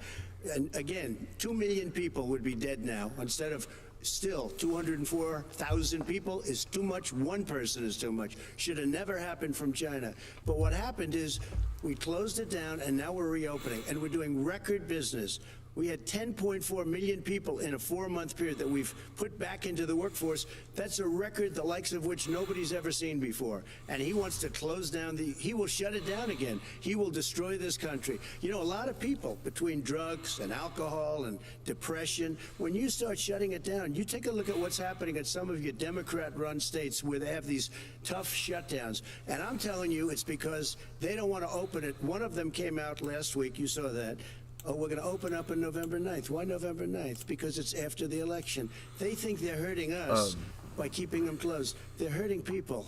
And again, 2 million people would be dead now instead of still 204,000 people is too much. One person is too much. Should have never happened from China. But what happened is we closed it down, and now we're reopening, and we're doing record business. We had 10.4 million people in a 4-month period that we've put back into the workforce. That's a record the likes of which nobody's ever seen before. And he wants to close down he will shut it down again. He will destroy this country. You know, a lot of people, between drugs and alcohol and depression, when you start shutting it down, you take a look at what's happening at some of your Democrat-run states where they have these tough shutdowns. And I'm telling you, it's because they don't want to open it. One of them came out last week. You saw that. Oh, we're going to open up on November 9th. Why November 9th? Because it's after the election. They think they're hurting us by keeping them closed. They're hurting people.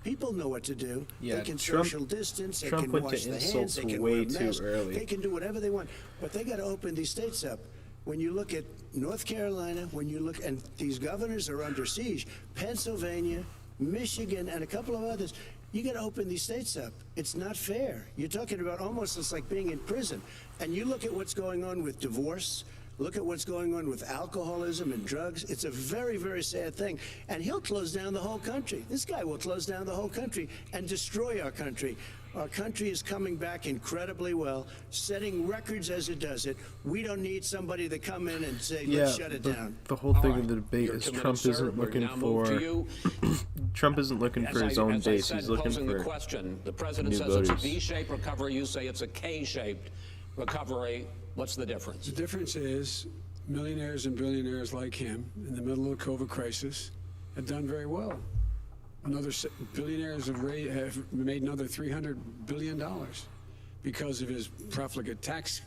People know what to do. Yeah, they can Trump- social distance. They Trump can went wash to their hands. insults They can way wear too masks. early. They can do whatever they want. But they got to open these states up. When you look at North Carolina, and these governors are under siege, Pennsylvania, Michigan, and a couple of others, you got to open these states up. It's not fair. You're talking about almost it's like being in prison. And you look at what's going on with divorce, look at what's going on with alcoholism and drugs. It's a very, very sad thing. And he'll close down the whole country. This guy will close down the whole country and destroy our country. Our country is coming back incredibly well, setting records as it does it. We don't need somebody to come in and say, let's shut it down. The whole thing of the debate is Trump isn't looking for Trump isn't looking for his own base. He's looking posing for the question. The president new says voters. it's a V-shaped recovery. You say it's a K-shaped recovery. What's the difference? The difference is millionaires and billionaires like him in the middle of the COVID crisis have done very well. Billionaires have made another $300 billion because of his profligate tax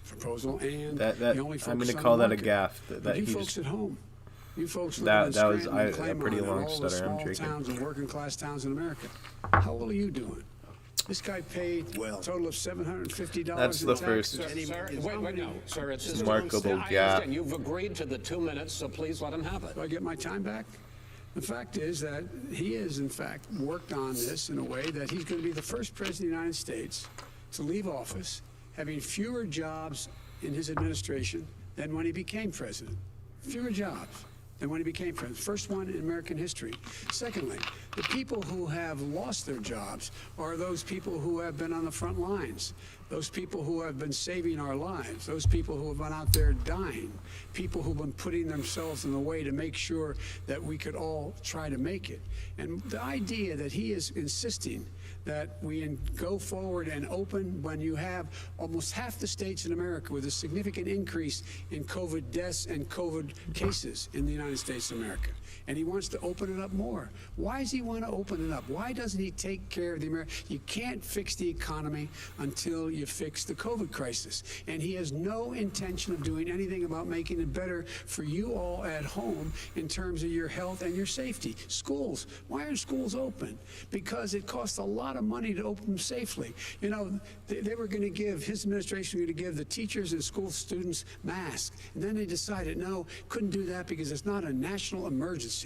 proposal, and he only I'm going to focused call on that the a market. gaffe. But you folks at home, you folks that living in was Scranton and a Claymont pretty and long all the stutter. I'm small joking. towns and working class towns in America, how well are you doing? This guy paid a total of $750 That's in the taxes. first Sir, wait, no, sir, it's just remarkable I gap. understand. You've agreed to the 2 minutes, so please let him have it. Do I get my time back? The fact is that he has, in fact, worked on this in a way that he's going to be the first president of the United States to leave office having fewer jobs in his administration than when he became president. Fewer jobs than when he became president. First one in American history. Secondly, the people who have lost their jobs are those people who have been on the front lines, those people who have been saving our lives, those people who have been out there dying, people who've been putting themselves in the way to make sure that we could all try to make it. And the idea that he is insisting that we go forward and open when you have almost half the states in America with a significant increase in COVID deaths and COVID cases in the United States of America. And he wants to open it up more. Why does he want to open it up? Why doesn't he take care of the American? You can't fix the economy until you fix the COVID crisis. And he has no intention of doing anything about making it better for you all at home in terms of your health and your safety. Schools. Why aren't schools open? Because it costs a lot of money to open them safely. You know, they were going to give, his administration was going to give the teachers and school students masks. And then they decided, no, couldn't do that because it's not a national emergency.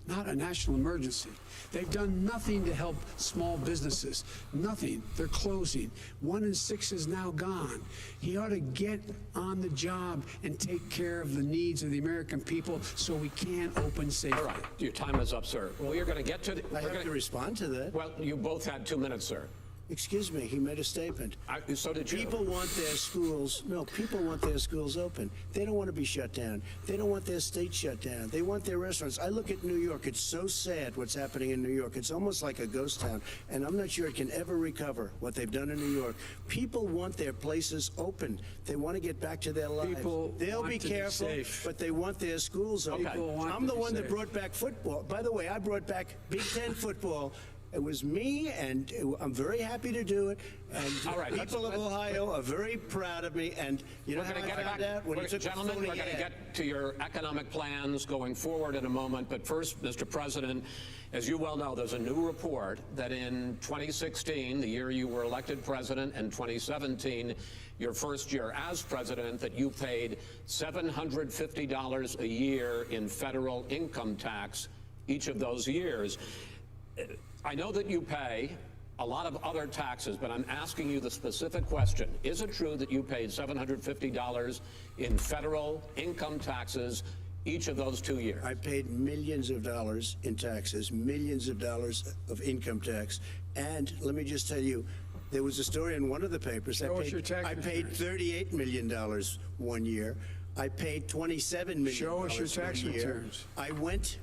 Not a national emergency. They've done nothing to help small businesses. Nothing. They're closing. 1 in 6 is now gone. He ought to get on the job and take care of the needs of the American people so we can open safely. All right, your time is up, sir. Well, you're going to get to I have to respond to that. Well, you both had 2 minutes, sir. Excuse me, he made a statement. So did you. People want their schools, people want their schools open. They don't want to be shut down. They don't want their state shut down. They want their restaurants. I look at New York. It's so sad what's happening in New York. It's almost like a ghost town. And I'm not sure it can ever recover what they've done in New York. People want their places open. They want to get back to their lives. They'll be careful, but they want their schools open. I'm the one that brought back football. By the way, I brought back Big Ten football. It was me, and I'm very happy to do it. And people of Ohio are very proud of me. And you know how I found out? When you took Gentlemen, we're going to get to your economic plans going forward in a moment. But first, Mr. President, as you well know, there's a new report that in 2016, the year you were elected president, and 2017, your first year as president, that you paid $750 a year in federal income tax each of those years. I know that you pay a lot of other taxes, but I'm asking you the specific question. Is it true that you paid $750 in federal income taxes each of those 2 years? I paid millions of dollars in taxes, millions of dollars of income tax. And let me just tell you, there was a story in one of the papers. I paid $38 million 1 year. I paid $27 million. Show us your tax returns. I went.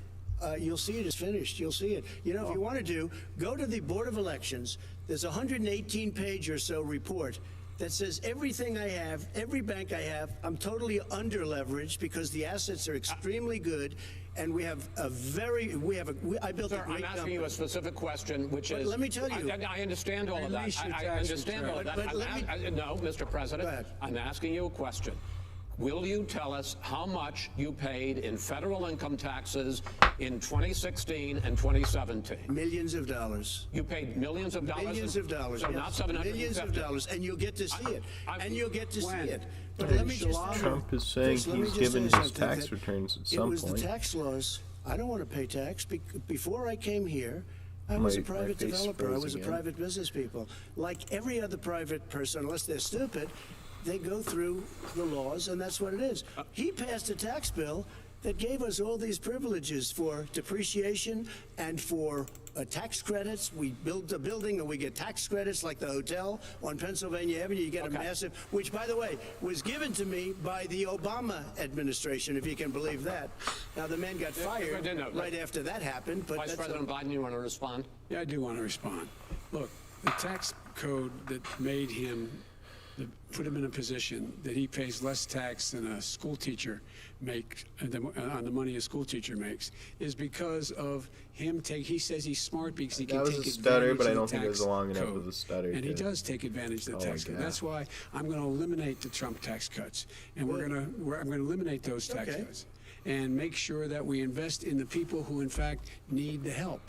You'll see it is finished. You'll see it. You know, if you want to go to the Board of Elections. There's a 118-page or so report that says everything I have, every bank I have, I'm totally under-leveraged because the assets are extremely good, and we have a very, I built a great company. I'm asking you a specific question, which is... Let me tell you. I understand all of that. I understand all of that. No, Mr. President, I'm asking you a question. Will you tell us how much you paid in federal income taxes in 2016 and 2017? Millions of dollars. You paid millions of dollars? Millions of dollars, so yes. Not 750. Millions of dollars, and you'll get to see it. And you'll get to see it. But let me just Trump is saying he's given his tax returns at some point. It was the tax laws. I don't want to pay tax. Before I came here, I was a private developer. I was a private business people. Like every other private person, unless they're stupid, they go through the laws, and that's what it is. He passed a tax bill that gave us all these privileges for depreciation and for tax credits. We build a building and we get tax credits, like the hotel on Pennsylvania Avenue. You get a massive, which, by the way, was given to me by the Obama administration, if you can believe that. Now, the man got fired right after that happened. But Vice President Biden, you want to respond? Yeah, I do want to respond. Look, the tax code that made him put him in a position that he pays less tax than a school teacher makes on the money a school teacher makes is because of him he says he's smart because he can take advantage of the tax code. That was a stutter, but I don't think it was long enough of a stutter. And he does take advantage of the tax code. That's why I'm going to eliminate the Trump tax cuts, and I'm going to eliminate those tax cuts and make sure that we invest in the people who in fact need the help.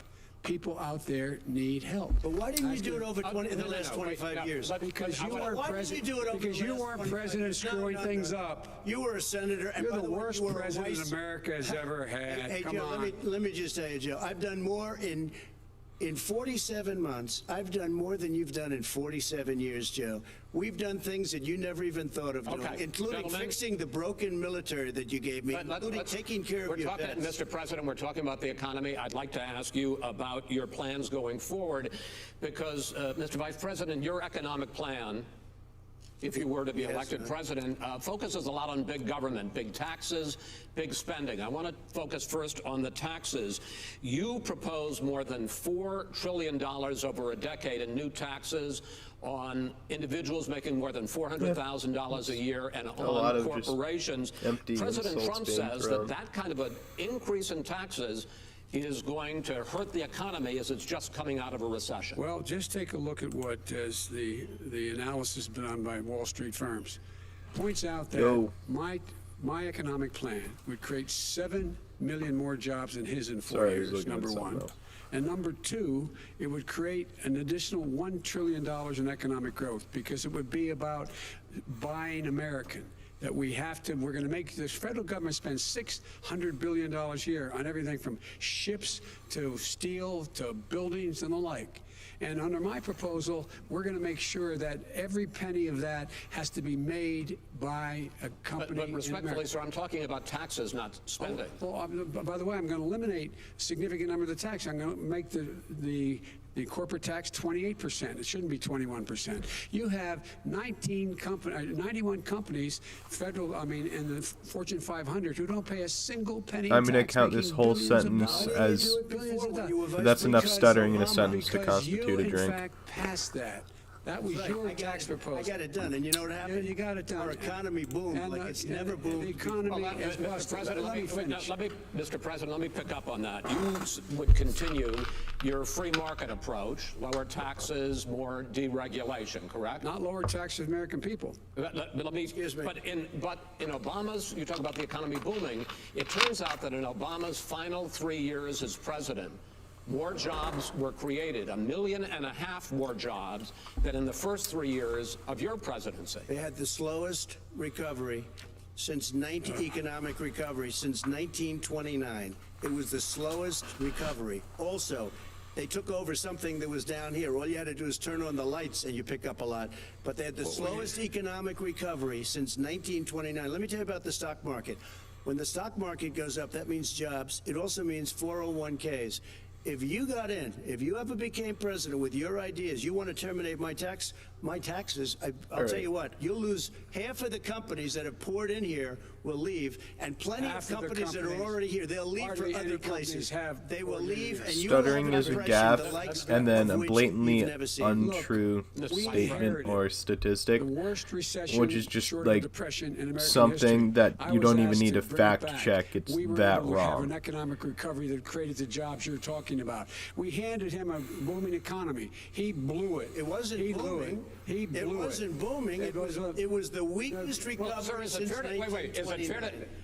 People out there need help. But why didn't you do it over the last 25 years? Because you weren't president. Because you weren't president screwing things up. You were a senator. And you're the worst president America has ever had. Hey, Come Joe, on. let me just tell you, Joe. I've done more in 47 months. I've done more than you've done in 47 years, Joe. We've done things that you never even thought of doing, including fixing the broken military that you gave me, including taking care of your vets. Mr. President, we're talking about the economy. I'd like to ask you about your plans going forward because, Mr. Vice President, your economic plan, if you were to be elected president, focuses a lot on big government, big taxes, big spending. I want to focus first on the taxes. You propose more than $4 trillion over a decade in new taxes on individuals making more than $400,000 a year and on corporations. President Trump says that kind of an increase in taxes is going to hurt the economy as it's just coming out of a recession. Well, just take a look at what is the analysis done by Wall Street firms. Points out that my economic plan would create 7 million more jobs than his in 4 years, number one. And number two, it would create an additional $1 trillion in economic growth because it would be about buying American. That we're going to make this federal government spend $600 billion a year on everything from ships to steel to buildings and the like. And under my proposal, we're going to make sure that every penny of that has to be made by a company. But respectfully, sir, I'm talking about taxes, not spending. By the way, I'm going to eliminate a significant number of the tax. I'm going to make the corporate tax 28%. It shouldn't be 21%. You have 91 companies, in the Fortune 500 who don't pay a single penny. I'm going to count this whole sentence as that's enough stuttering in a sentence to constitute a drink. In fact, passed that. That was your tax proposal. I got it done, and you know what happened? You got it done. Our economy boomed like it's never boomed. The economy is busted. Let me finish. Mr. President, let me pick up on that. You would continue your free market approach, lower taxes, more deregulation, correct? Not lower taxes for American people. Excuse me. But in Obama's, you talk about the economy booming. It turns out that in Obama's final 3 years as president, more jobs were created, 1.5 million more jobs than in the first 3 years of your presidency. They had the slowest recovery economic recovery since 1929. It was the slowest recovery. Also, they took over something that was down here. All you had to do is turn on the lights and you pick up a lot. But they had the slowest economic recovery since 1929. Let me tell you about the stock market. When the stock market goes up, that means jobs. It also means 401ks. If you got in, if you ever became president with your ideas, you want to terminate my taxes, I'll tell you what, you'll lose half of the companies that have poured in here will leave, and plenty of companies that are already here, they'll leave for other places. They will leave, and you stuttering is a gaffe, and then a blatantly untrue statement or statistic, which is just like something that you don't even need to fact check. It's that wrong. An economic recovery that created the jobs you're talking about. We handed him a booming economy. He blew it. It wasn't booming. He blew it. It wasn't booming. It was the weakest recovery since 1929.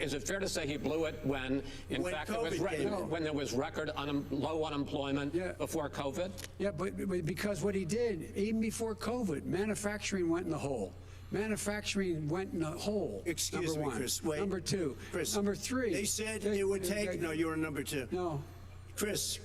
Is it fair to say he blew it when, in fact, when there was record low unemployment before COVID? Yeah, but because what he did, even before COVID, manufacturing went in the hole. Manufacturing went in a hole. Excuse me, Chris. Wait. Number two. Chris. Number three. They said it would take. No, you were number two. No. Chris.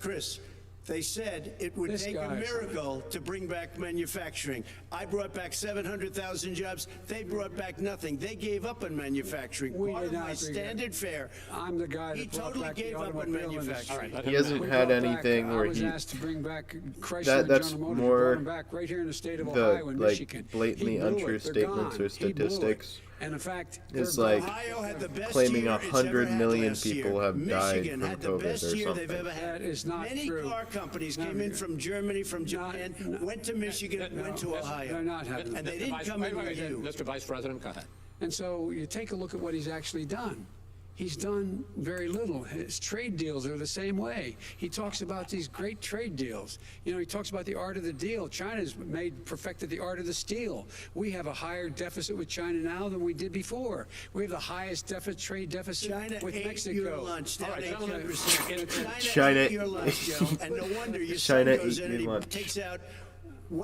They said it would take a miracle to bring back manufacturing. I brought back 700,000 jobs. They brought back nothing. They gave up on manufacturing. Part of my standard fare. I'm the guy that totally gave up on manufacturing. He hasn't had anything where I was asked to bring back Chrysler that's and General Motors, more brought them back right here in the state of Ohio and Michigan. Blatantly untrue statements or statistics. And in fact, it's like claiming 100 million people have Michigan died had from the COVID best or year they've something. ever had. That is not Many true. car companies came in from Germany, from Japan, went to Michigan, went to Ohio. They're not having And they didn't come in with you. Mr. Vice President, go ahead. And so you take a look at what he's actually done. He's done very little. His trade deals are the same way. He talks about these great trade deals. You know, he talks about the art of the deal. China's perfected the art of the steal. We have a higher deficit with China now than we did before. We have the highest trade deficit China with ate Mexico. your lunch. Now they can't resist. China ate your lunch, Joe, and no wonder your China son goes ate in your and lunch.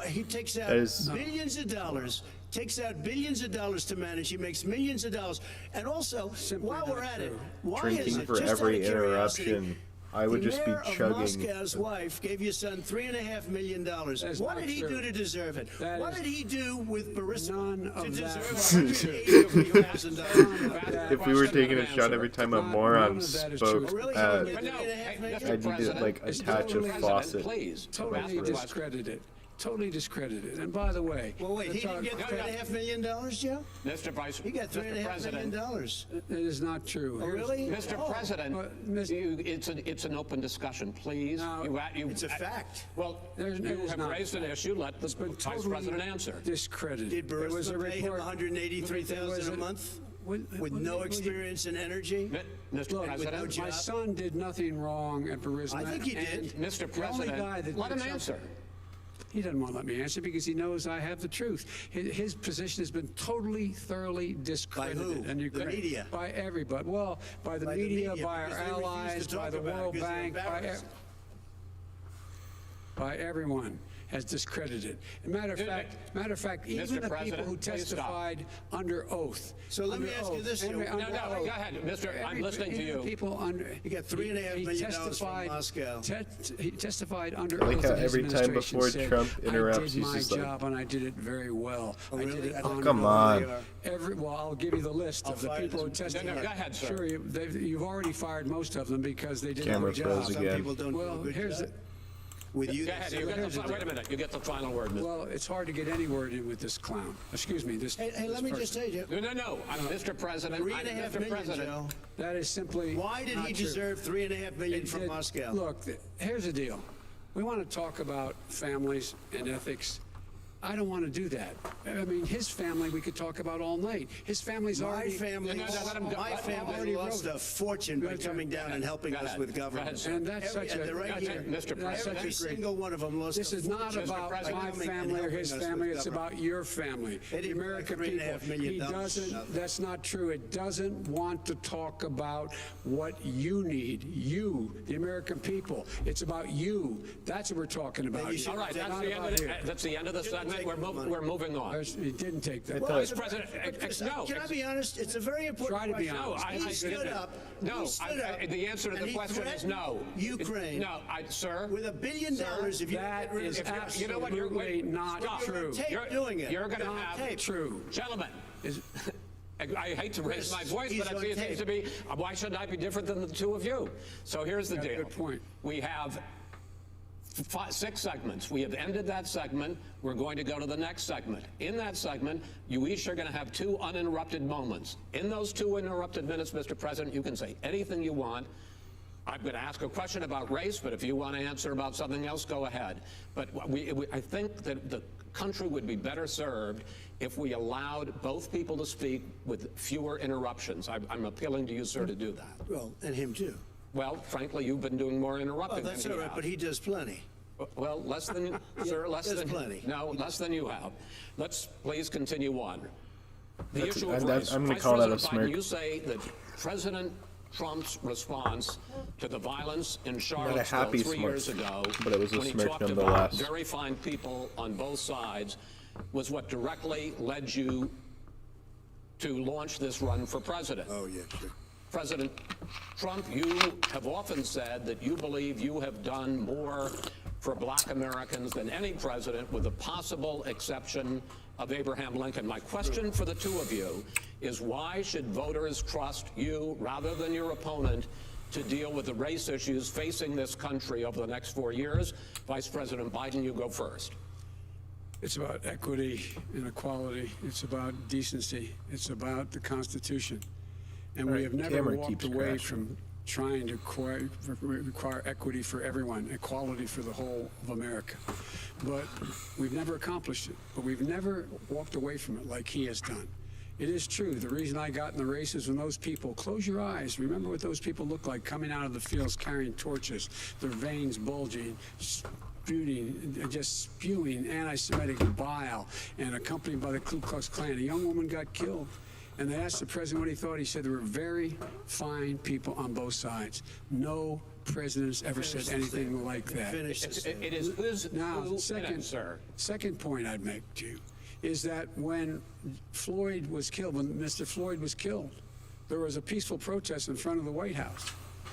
he takes out billions of dollars. Takes out billions of dollars to manage. He makes millions of dollars. And also, while we're at it, why is Drinking it, for just out of every curiosity, interruption. I would just be the mayor of chugging. Moscow's wife gave your son $3.5 million. What did he do to deserve it? What did he do with Burisma to deserve $180,000? If we were taking a shot every time a moron spoke, I'd need to like attach a faucet. Totally discredited. Totally discredited. And by the way, well, wait, he didn't get $3.5 million, Joe? Mr. Vice, he got $3.5 million. That is not true. Oh, really? Mr. President, it's an open discussion, please. It's a fact. Well, you have raised an issue. Let the Vice President answer. Discredited. Did Burisma pay him $183,000 a month? With no experience in energy? Mr. President, my son did nothing wrong at Burisma. I think he did. Mr. President, let him answer. He doesn't want to let me answer because he knows I have the truth. His position has been totally, thoroughly discredited. By who? The media? By everybody. Well, by the media, by our allies, by the World Bank, by everyone has discredited. Matter of fact, even the people who testified under oath. So let me ask you this. No, go ahead, Mr. I'm listening to you. People under. He got $3.5 million from Moscow. He testified under like oath. how every time before Trump interrupts, I did he's my just job and I did it very well. Oh, really? I did it Come on. Well, I'll give you the list of the people who testified. No, go ahead, sir. Sure, you've already fired most of them because they did Camera their job. froze again. Some people don't do a good job. With you, go ahead. Wait a minute. You get the final word, Mr. Well, it's hard to get any word in with this clown. Excuse me. Hey, let me just tell you. No. Mr. President. $3.5 million, Joe. That is simply. Why did he deserve $3.5 million from Moscow? Look, here's the deal. We want to talk about families and ethics. I don't want to do that. I mean, his family we could talk about all night. His family's already. My family lost a fortune by coming down and helping us with government. And that's such a. Right here, Mr. President. Every single one of them lost. This is not about my family or his family. It's about your family. The American people. He doesn't. That's not true. It doesn't want to talk about what you need. You, the American people. It's about you. That's what we're talking about. All right. That's the end of the segment. We're moving on. He didn't take that. Vice President, no. Can I be honest? It's a very important Try to be question. honest. He stood up. No, the answer to the question is no. Ukraine. No, sir. With $1 billion, if you that is absolutely not true. You're going to have true. Gentlemen. I hate to raise my voice, but I see it seems to be, why should I be different than the two of you? So here's the deal. Good point. We have 6 segments. We have ended that segment. We're going to go to the next segment. In that segment, you each are going to have 2 uninterrupted moments. In those 2 uninterrupted minutes, Mr. President, you can say anything you want. I'm going to ask a question about race, but if you want to answer about something else, go ahead. But I think that the country would be better served if we allowed both people to speak with fewer interruptions. I'm appealing to you, sir, to do that. Well, and him too. Well, frankly, you've been doing more interrupting. Oh, that's all right, but he does plenty. Well, less than, sir, less than plenty. No, less than you have. Let's please continue on. The issue of I'm race. going to Vice call that a President smirk. Biden, you say that President Trump's response to the violence in Charlottesville happy 3 years ago, but it was a when he smirk talked about nonetheless. very fine people on both sides, was what directly led you to launch this run for president. Oh, yeah, sure. President Trump, you have often said that you believe you have done more for black Americans than any president, with the possible exception of Abraham Lincoln. My question for the two of you is, why should voters trust you rather than your opponent to deal with the race issues facing this country over the next 4 years? Vice President Biden, you go first. It's about equity and equality. It's about decency. It's about the Constitution. And we have never walked away from trying to require equity for everyone, equality for the whole of America. But we've never accomplished it. But we've never walked away from it like he has done. It is true. The reason I got in the race is when those people, close your eyes, remember what those people look like coming out of the fields carrying torches, their veins bulging, just spewing anti-Semitic bile, and accompanied by the Ku Klux Klan. A young woman got killed. And they asked the president what he thought. He said there were very fine people on both sides. No president's ever said anything like that. It is who's now, sir. Second point I'd make to you is that when Floyd was killed, when Mr. Floyd was killed, there was a peaceful protest in front of the White House.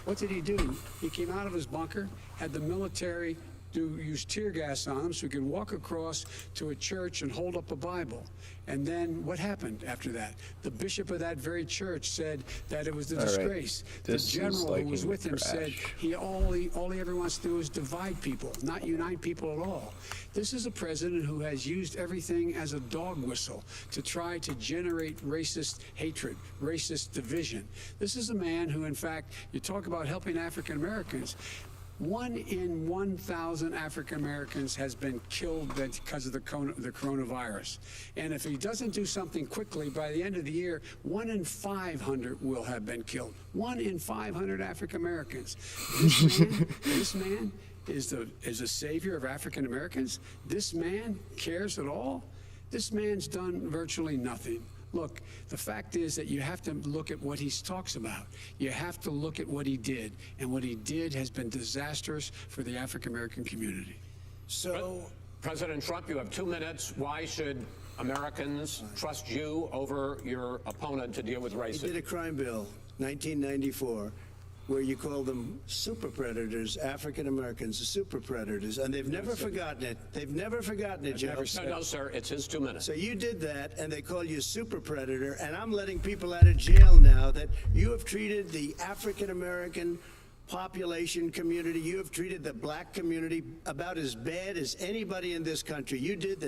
What did he do? He came out of his bunker, had the military use tear gas on him so he could walk across to a church and hold up a Bible. And then what happened after that? The bishop of that very church said that it was a disgrace. The general who was with him said all he ever wants to do is divide people, not unite people at all. This is a president who has used everything as a dog whistle to try to generate racist hatred, racist division. This is a man who, in fact, you talk about helping African Americans. 1 in 1,000 African Americans has been killed because of the coronavirus. And if he doesn't do something quickly, by the end of the year, 1 in 500 will have been killed. 1 in 500 African Americans. This man is a savior of African Americans. This man cares at all. This man's done virtually nothing. Look, the fact is that you have to look at what he talks about. You have to look at what he did. And what he did has been disastrous for the African-American community. So, President Trump, you have 2 minutes. Why should Americans trust you over your opponent to deal with racism? He did a crime bill, 1994, where you call them super predators, African Americans, super predators, and they've never forgotten it. They've never forgotten it, Joe. No, sir, it's his 2 minutes. So you did that, and they call you a super predator, and I'm letting people out of jail now that you have treated the African American population community, you have treated the black community about as bad as anybody in this country. You did the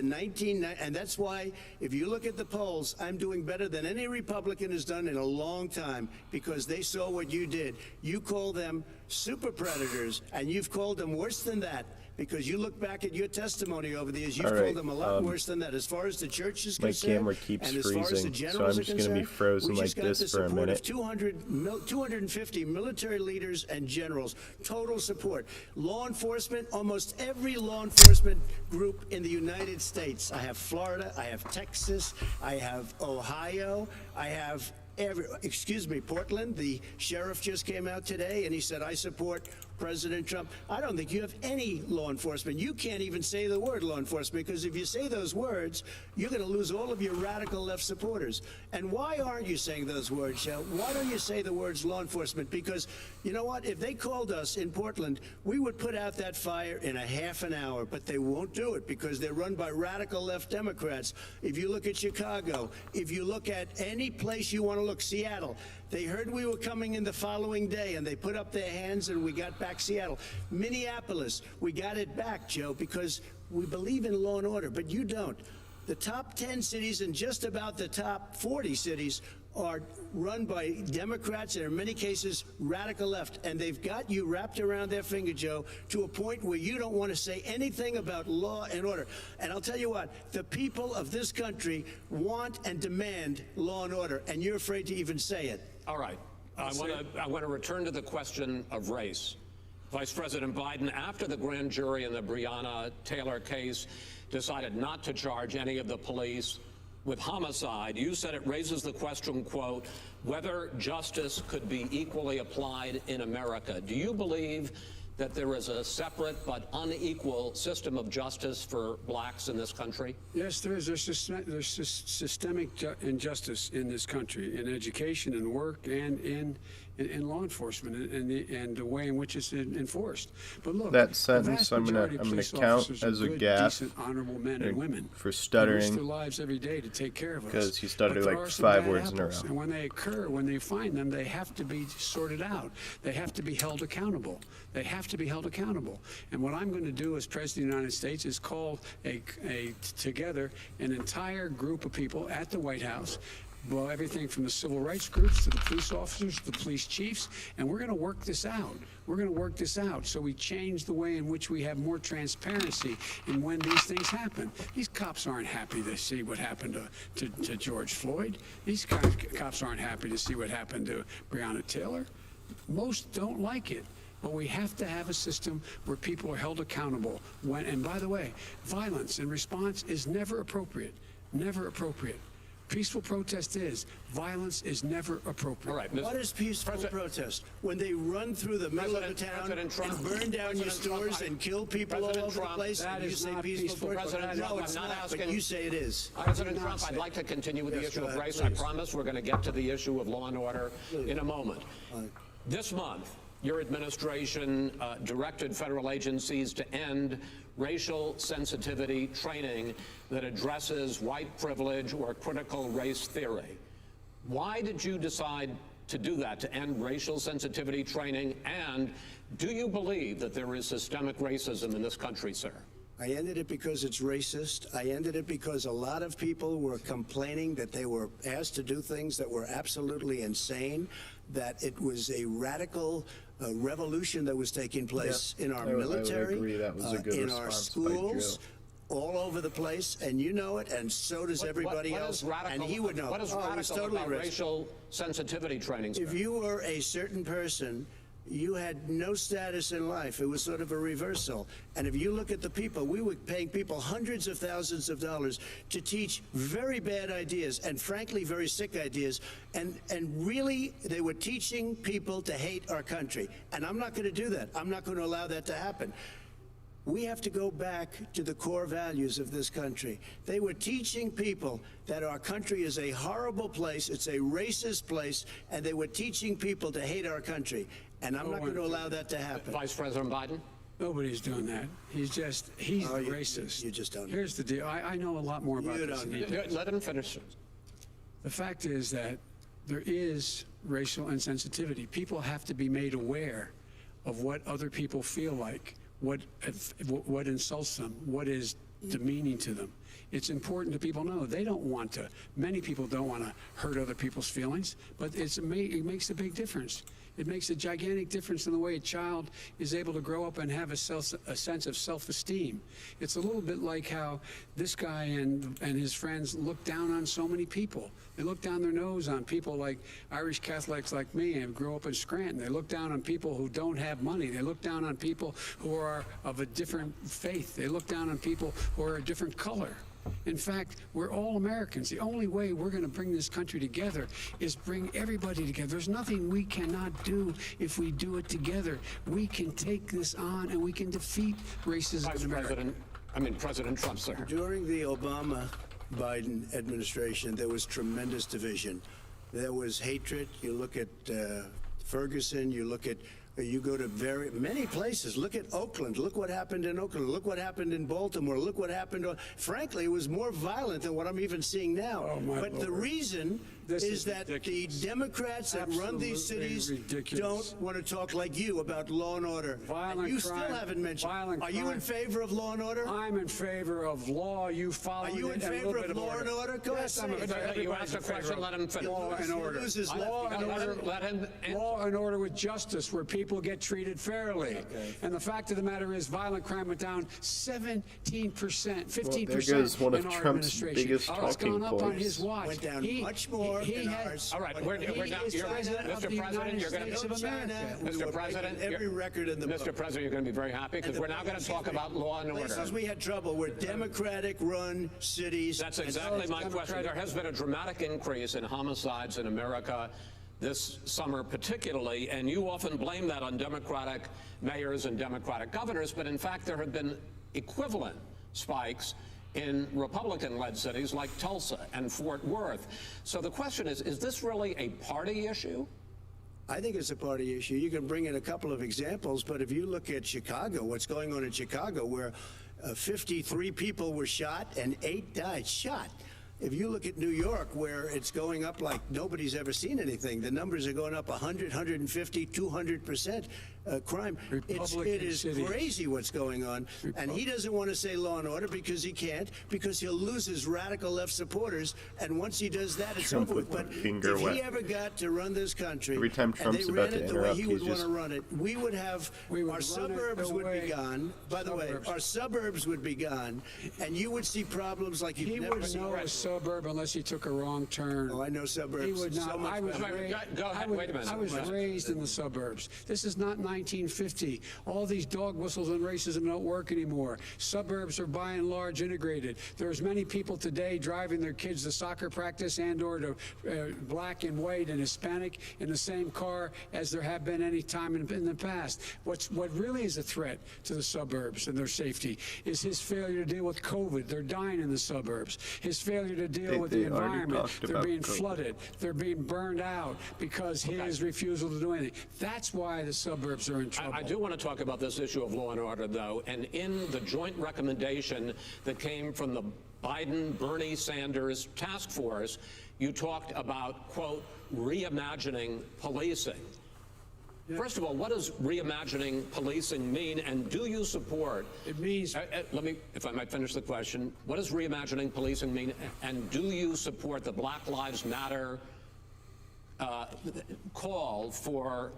and that's why, if you look at the polls, I'm doing better than any Republican has done in a long time, because they saw what you did. You call them super predators, and you've called them worse than that. Because you look back at your testimony over the years, you've called them a lot worse than that. As far as the church is concerned, my camera keeps and as freezing, far as the generals so I'm just going to be frozen like this for a minute. 250 military leaders and generals, total support. Law enforcement, almost every law enforcement group in the United States. I have Florida, I have Texas, I have Ohio, I have Portland. The sheriff just came out today and he said, I support President Trump. I don't think you have any law enforcement. You can't even say the word law enforcement, because if you say those words, you're going to lose all of your radical left supporters. And why aren't you saying those words, Joe? Why don't you say the words law enforcement? Because you know what? If they called us in Portland, we would put out that fire in a half an hour, but they won't do it because they're run by radical left Democrats. If you look at Chicago, if you look at any place you want to look, Seattle, they heard we were coming in the following day, and they put up their hands, and we got back Seattle. Minneapolis, we got it back, Joe, because we believe in law and order, but you don't. The top 10 cities and just about the top 40 cities are run by Democrats and in many cases radical left, and they've got you wrapped around their finger, Joe, to a point where you don't want to say anything about law and order. And I'll tell you what, the people of this country want and demand law and order, and you're afraid to even say it. All right. I want to return to the question of race. Vice President Biden, after the grand jury in the Breonna Taylor case decided not to charge any of the police with homicide, you said it raises the question, quote, whether justice could be equally applied in America. Do you believe that there is a separate but unequal system of justice for blacks in this country? Yes, there is. There's systemic injustice in this country, in education and work and in in law enforcement and the way in which it's enforced. But look, that sentence I'm gonna count as a gap, decent, honorable men and women for stuttering, risk their lives every day to take care of us. Because he stuttered like 5 words in a row. And when they occur, when they find them, they have to be sorted out. They have to be held accountable. They have to be held accountable. And what I'm going to do as President of the United States is call together an entire group of people at the White House. Well, everything from the civil rights groups to the police officers, to the police chiefs, and we're going to work this out. We're going to work this out so we change the way in which we have more transparency in when these things happen. These cops aren't happy to see what happened to George Floyd. These cops aren't happy to see what happened to Breonna Taylor. Most don't like it. But we have to have a system where people are held accountable. And by the way, violence in response is never appropriate. Never appropriate. Peaceful protest is. Violence is never appropriate. All right, what is peaceful protest? When they run through the middle of the town and burn down your stores and kill people all over the place, and you say peaceful protest? No, it's not, but you say it is. President Trump, I'd like to continue with the issue of race. I promise we're going to get to the issue of law and order in a moment. This month, your administration directed federal agencies to end racial sensitivity training that addresses white privilege or critical race theory. Why did you decide to do that, to end racial sensitivity training? And do you believe that there is systemic racism in this country, sir? I ended it because it's racist. I ended it because a lot of people were complaining that they were asked to do things that were absolutely insane, that it was a radical revolution that was taking place in our military, in our schools, all over the place, and you know it, and so does everybody else, and he would know. What is radical about racial sensitivity training? If you were a certain person, you had no status in life. It was sort of a reversal. And if you look at the people, we were paying people hundreds of thousands of dollars to teach very bad ideas and frankly very sick ideas. And really, they were teaching people to hate our country. And I'm not going to do that. I'm not going to allow that to happen. We have to go back to the core values of this country. They were teaching people that our country is a horrible place, it's a racist place, and they were teaching people to hate our country. And I'm not going to allow that to happen. Vice President Biden? Nobody's doing that. He's racist. You just don't know. Here's the deal. I know a lot more about this than he does. Let him finish. The fact is that there is racial insensitivity. People have to be made aware of what other people feel like, what insults them, what is demeaning to them. It's important that people know they don't want to. Many people don't want to hurt other people's feelings, but it makes a big difference. It makes a gigantic difference in the way a child is able to grow up and have a sense of self-esteem. It's a little bit like how this guy and his friends look down on so many people. They look down their nose on people like Irish Catholics like me and grew up in Scranton. They look down on people who don't have money. They look down on people who are of a different faith. They look down on people who are a different color. In fact, we're all Americans. The only way we're going to bring this country together is bring everybody together. There's nothing we cannot do if we do it together. We can take this on and we can defeat racism in America. President Trump, sir. During the Obama-Biden administration, there was tremendous division. There was hatred. You look at Ferguson, you go to many places. Look at Oakland. Look what happened in Oakland. Look what happened in Baltimore. Look what happened. Frankly, it was more violent than what I'm even seeing now. But the reason is that the Democrats that run these cities don't want to talk like you about law and order. And you still haven't mentioned. Are you in favor of law and order? I'm in favor of law. You follow it. Are you in favor of law and order? Go ahead. You asked a question. Let him finish. Law and order. Law and order with justice, where people get treated fairly. Okay. And the fact of the matter is, violent crime went down 17%, 15% there goes one of Trump's biggest talking points. On his watch. Went down much more than ours. All right, we're down. Mr. President, you're going to Mr. President, every record in the book. Mr. President, you're going to be very happy because we're now going to talk about law and order. Places we had trouble were Democratic-run cities. That's exactly my question. There has been a dramatic increase in homicides in America this summer particularly, and you often blame that on Democratic mayors and Democratic governors, but in fact there have been equivalent spikes in Republican-led cities like Tulsa and Fort Worth. So the question is this really a party issue? I think it's a party issue. You can bring in a couple of examples, but if you look at Chicago, what's going on in Chicago, where 53 people were shot and 8 died shot. If you look at New York, where it's going up like nobody's ever seen anything, the numbers are going up 100, 150, 200% crime. It is crazy what's going on. And he doesn't want to say law and order because he can't, because he'll lose his radical left supporters. And once he does that, it's over with. But if he ever got to run this country, every time Trump's and they about ran to it the way interrupt, he he's would want just to run it, we would have our suburbs would be gone. By the way, our suburbs would be gone, and you would see problems like you've never seen. He wouldn't know a suburb unless he took a wrong turn. Oh, I know suburbs. He would not. So much Go ahead. Wait a minute. I was raised in the suburbs. This is not 1950. All these dog whistles and racism don't work anymore. Suburbs are by and large integrated. There's many people today driving their kids to soccer practice and or to black and white and Hispanic in the same car as there have been any time in the past. What really is a threat to the suburbs and their safety is his failure to deal with COVID. They're dying in the suburbs. His failure to deal with the environment. They're being flooded. They're being burned out because his refusal to do anything. That's why the suburbs are in trouble. I do want to talk about this issue of law and order, though, and in the joint recommendation that came from the Biden-Bernie Sanders task force, you talked about, quote, reimagining policing. First of all, what does reimagining policing mean, and do you support? It means. Let me, if I might finish the question. What does reimagining policing mean, and do you support the Black Lives Matter call for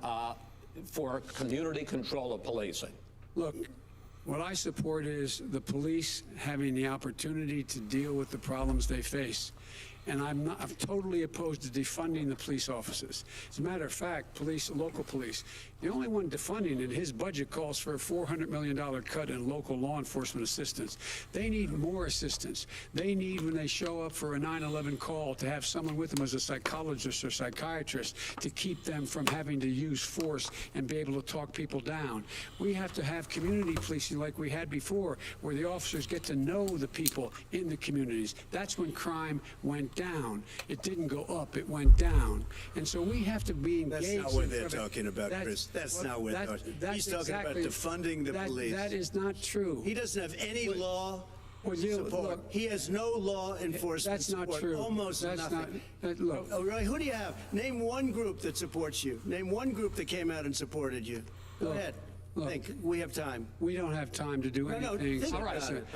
community control of policing? Look, what I support is the police having the opportunity to deal with the problems they face. And I'm totally opposed to defunding the police offices. As a matter of fact, local police, the only one defunding it, his budget calls for a $400 million cut in local law enforcement assistance. They need more assistance. They need, when they show up for a 9/11 call, to have someone with them as a psychologist or psychiatrist to keep them from having to use force and be able to talk people down. We have to have community policing like we had before, where the officers get to know the people in the communities. That's when crime went down. It didn't go up, it went down. And so we have to be engaged. That's not what they're talking about, Chris. That's not what they're talking about. He's talking about defunding the police. That is not true. He doesn't have any law support. He has no law enforcement support. That's not true. Almost nothing. Look. Oh, really? Who do you have? Name one group that supports you. Name one group that came out and supported you. Go ahead. Think. We have time. We don't have time to do anything. Think about it.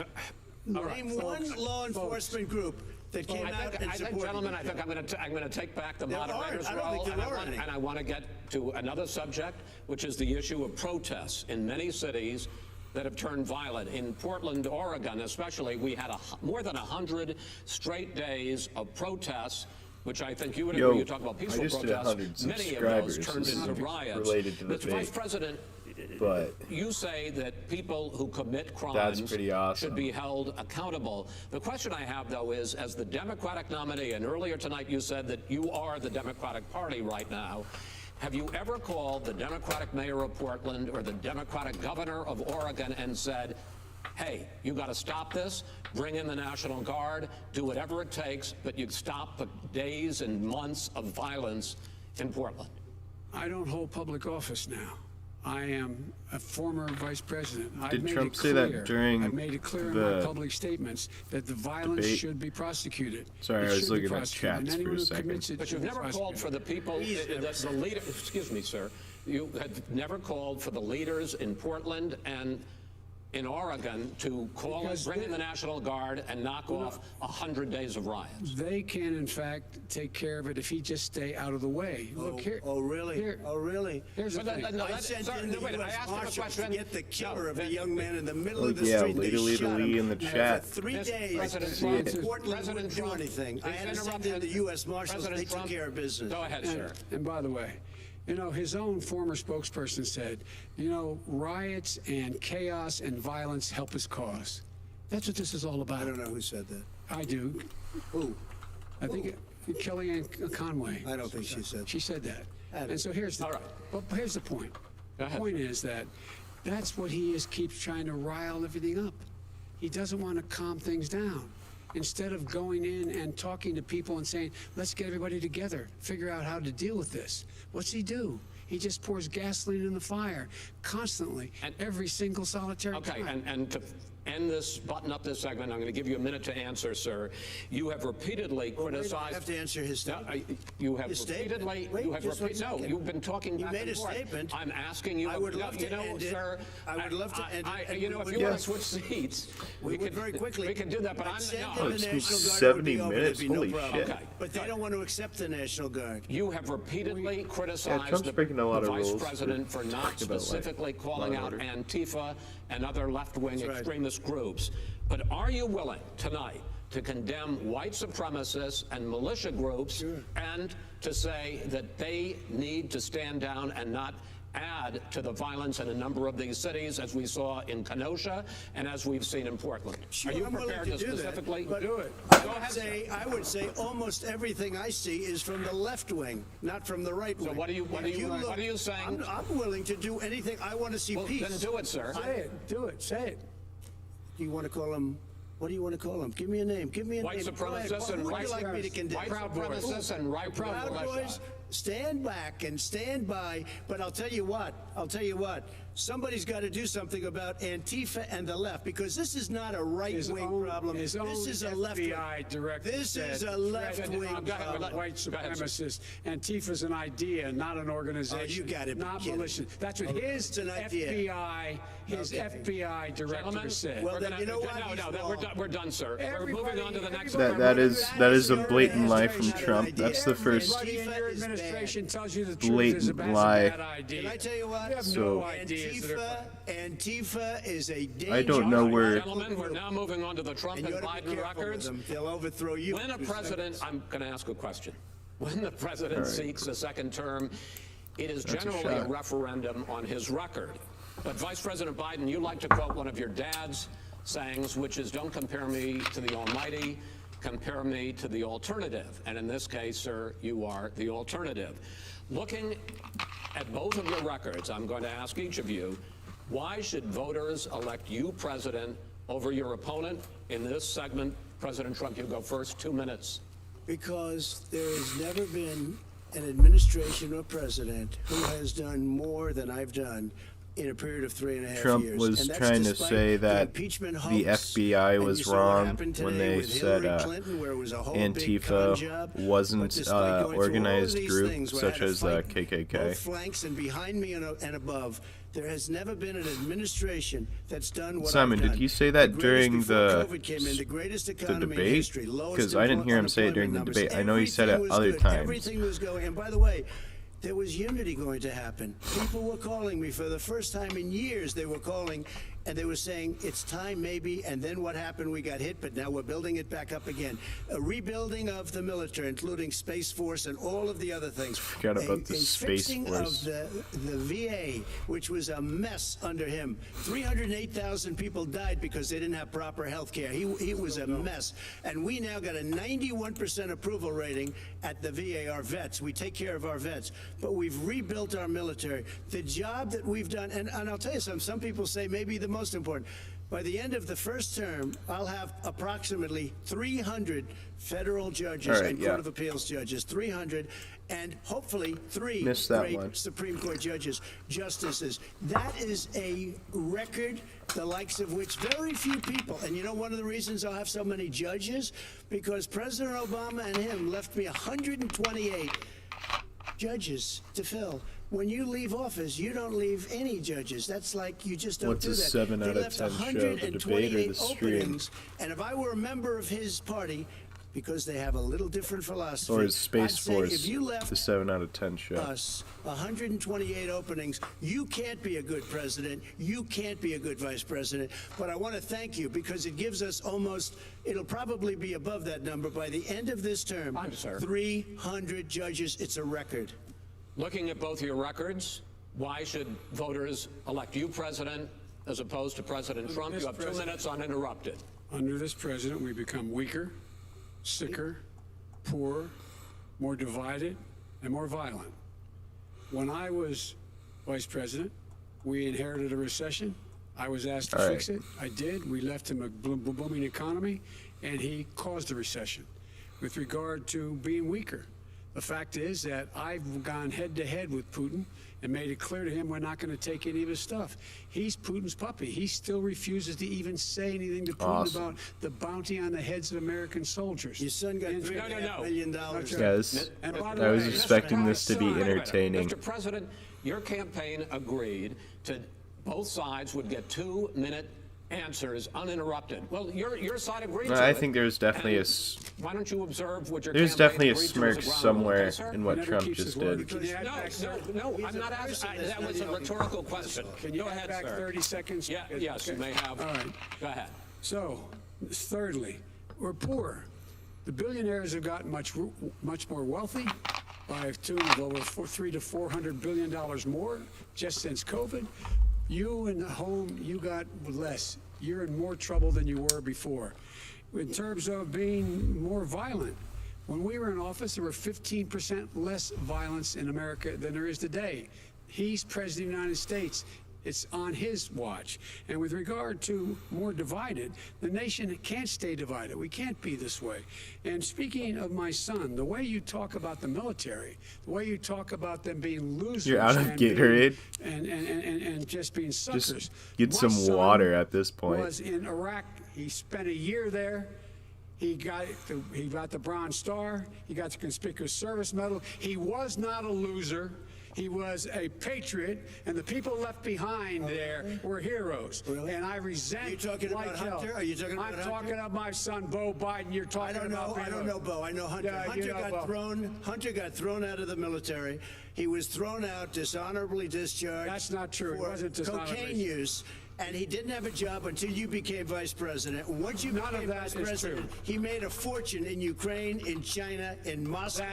Name one law enforcement group that came out and supported. Gentlemen, I think I'm going to take back the moderator's role, and I want to get to another subject, which is the issue of protests in many cities that have turned violent. In Portland, Oregon, especially, we had more than 100 straight days of protests, which I think you would agree. You talk about peaceful protests. Many of those turned into riots. Mr. Vice President, but you say that people who commit crimes should be held accountable. The question I have, though, is, as the Democratic nominee, and earlier tonight you said that you are the Democratic Party right now, have you ever called the Democratic mayor of Portland or the Democratic governor of Oregon and said, hey, you got to stop this, bring in the National Guard, do whatever it takes, but you stop the days and months of violence in Portland? I don't hold public office now. I am a former vice president. Did Trump say that during I've made it clear in my public statements that the violence should be prosecuted. Sorry, I was looking at chats for a second. But you've never called for the people, the leader. Excuse me, sir. You have never called for the leaders in Portland and in Oregon to call and bring in the National Guard and knock off 100 days of riots. They can, in fact, take care of it if he just stay out of the way. Look here. Oh, really? Oh, really? Here's the thing. I sent in the U.S. Marshals to get the killer of a young man in the middle of the street. They shot him in the chat. For 3 days. Portland wouldn't do anything. I had to send in the U.S. Marshals. They took care of business. Go ahead, sir. And by the way, you know, his own former spokesperson said, you know, riots and chaos and violence help his cause. That's what this is all about. I don't know who said that. I do. Who? I think Kellyanne Conway. I don't think she said. She said that. And so here's the here's the point. The point is that that's what he keeps trying to rile everything up. He doesn't want to calm things down. instead of going in and talking to people and saying, let's get everybody together, figure out how to deal with this. What's he do? He just pours gasoline in the fire constantly, every single solitary time. And to end this, button up this segment, I'm going to give you a minute to answer, sir. You have repeatedly criticized. I have to answer his statement. You have repeatedly. You've been talking back and forth. Statement. I'm asking you. I would love to end it. Sir. I would love to end it. You know, if you want to switch seats, we could very quickly. We can do that, but I'm it's 70 minutes. Holy shit! Okay. But they don't want to accept the National Guard. You have repeatedly criticized Trump's breaking a lot of Vice rules President for not specifically calling out Antifa and other left-wing extremist groups. But are you willing tonight to condemn white supremacists and militia groups and to say that they need to stand down and not add to the violence in a number of these cities, as we saw in Kenosha and as we've seen in Portland? Sure, are you I'm prepared willing to do specifically that, but do it? I would say almost everything I see is from the left wing, not from the right wing. So what are you saying? I'm willing to do anything. I want to see peace. Then do it, sir. Say it. Do it. Say it. Do you want to call him? What do you want to call him? Give me a name. Give me a white name. Supremacists and white supremacists and right Proud Boys. Stand back and stand by. But I'll tell you what. Somebody's got to do something about Antifa and the left, because this is not a right-wing problem. This is a left-wing. This is a left-wing problem. White supremacists. Antifa's an idea, not an organization. You got it. Not militia. That's what his FBI director said. Well, then you know what? No, we're done, sir. We're moving on to the next. That is a blatant lie from Trump. That's the first administration tells you the truth is a bad idea. Can I tell you what? You have no idea. Antifa is a danger. I don't know where. Gentlemen, we're now moving on to the Trump and Biden records. They'll overthrow you. When a president, I'm going to ask a question. When the president seeks a second term, it is generally a referendum on his record. But Vice President Biden, you like to quote one of your dad's sayings, which is, "Don't compare me to the Almighty, compare me to the alternative." And in this case, sir, you are the alternative. Looking at both of your records, I'm going to ask each of you, why should voters elect you president over your opponent? In this segment, President Trump, you go first, 2 minutes. Because there has never been an administration or president who has done more than I've done in a period of 3.5 years. Trump was trying to say that the FBI was wrong when they said Antifa wasn't an organized group such as KKK. Both flanks and behind me and above. There has never been an administration that's done what Simon, I've done. did he say that during the debate? Because I didn't hear him say it during the debate. I know he said it other times. Everything was going. And by the way, there was unity going to happen. People were calling me for the first time in years. They were calling, and they were saying, it's time maybe, and then what happened? We got hit, but now we're building it back up again. A rebuilding of the military, including Space Force and all of the other things. Forgot about the Space Force. Of the VA, which was a mess under him. 308,000 people died because they didn't have proper health care. He was a mess. And we now got a 91% approval rating at the VA, our vets. We take care of our vets. But we've rebuilt our military. The job that we've done, and I'll tell you something, some people say maybe the most important. By the end of the first term, I'll have approximately 300 federal judges and Court of Appeals judges, 300, and hopefully 3 great Supreme Court justices. That is a record, the likes of which very few people, and you know one of the reasons I'll have so many judges? Because President Obama and him left me 128 judges to fill. When you leave office, you don't leave any judges. That's like you just don't do that. What's a 7 out of 10 show, the debate or the stream? And if I were a member of his party, because they have a little different philosophy, or is Space Force if you left the 7 out of 10 show? Us 128 openings. You can't be a good president. You can't be a good vice president. But I want to thank you because it gives us almost. It'll probably be above that number by the end of this term. 300 judges. It's a record. Looking at both your records, why should voters elect you president as opposed to President Trump? You have 2 minutes uninterrupted. Under this president, we become weaker, sicker, poorer, more divided, and more violent. When I was vice president, we inherited a recession I was asked to fix it. I did. We left him a booming economy, and he caused a recession. With regard to being weaker, the fact is that I've gone head-to-head with Putin and made it clear to him we're not going to take any of his stuff. He's Putin's puppy. He still refuses to even say anything to Putin about the bounty on the heads of American soldiers. Your son got $3.5 million. Guys, I was expecting this to be entertaining. Mr. President, your campaign agreed to both sides would get 2-minute answers uninterrupted. Well, your side agreed to it. I think there's definitely Why don't you observe what your there's campaign definitely a agreed to smirk as a ground somewhere rule, sir? in what Trump just did. No, I'm not asking. That was a rhetorical question. Can you go ahead, back sir. 30 seconds? Yeah, yes, you may have. All right. Go ahead. So, thirdly, we're poor. The billionaires have gotten much more wealthy by a tune of over $300 to $400 billion more just since COVID. You in the home, you got less. You're in more trouble than you were before. In terms of being more violent, when we were in office, there were 15% less violence in America than there is today. He's president of the United States. It's on his watch. And with regard to more divided, the nation can't stay divided. We can't be this way. And speaking of my son, the way you talk about the military, the way you talk about them being losers. You're out of Gatorade. And just being suckers. Just get some water at this point. Was in Iraq. He spent a year there. He got the Bronze Star. He got the Conspicuous Service Medal. He was not a loser. He was a patriot, and the people left behind there were heroes. Really? And I resent. Are you talking about Hunter? Are you talking about Hunter? I'm talking about my son, Bo Biden. You're talking about. I don't know Bo. I know Hunter. Yeah, Hunter got thrown out of the military. He was thrown out, dishonorably discharged. That's not true. It wasn't dishonorably. Cocaine use. And he didn't have a job until you became vice president. Once you became vice president, he made a fortune in Ukraine, in China, in Moscow,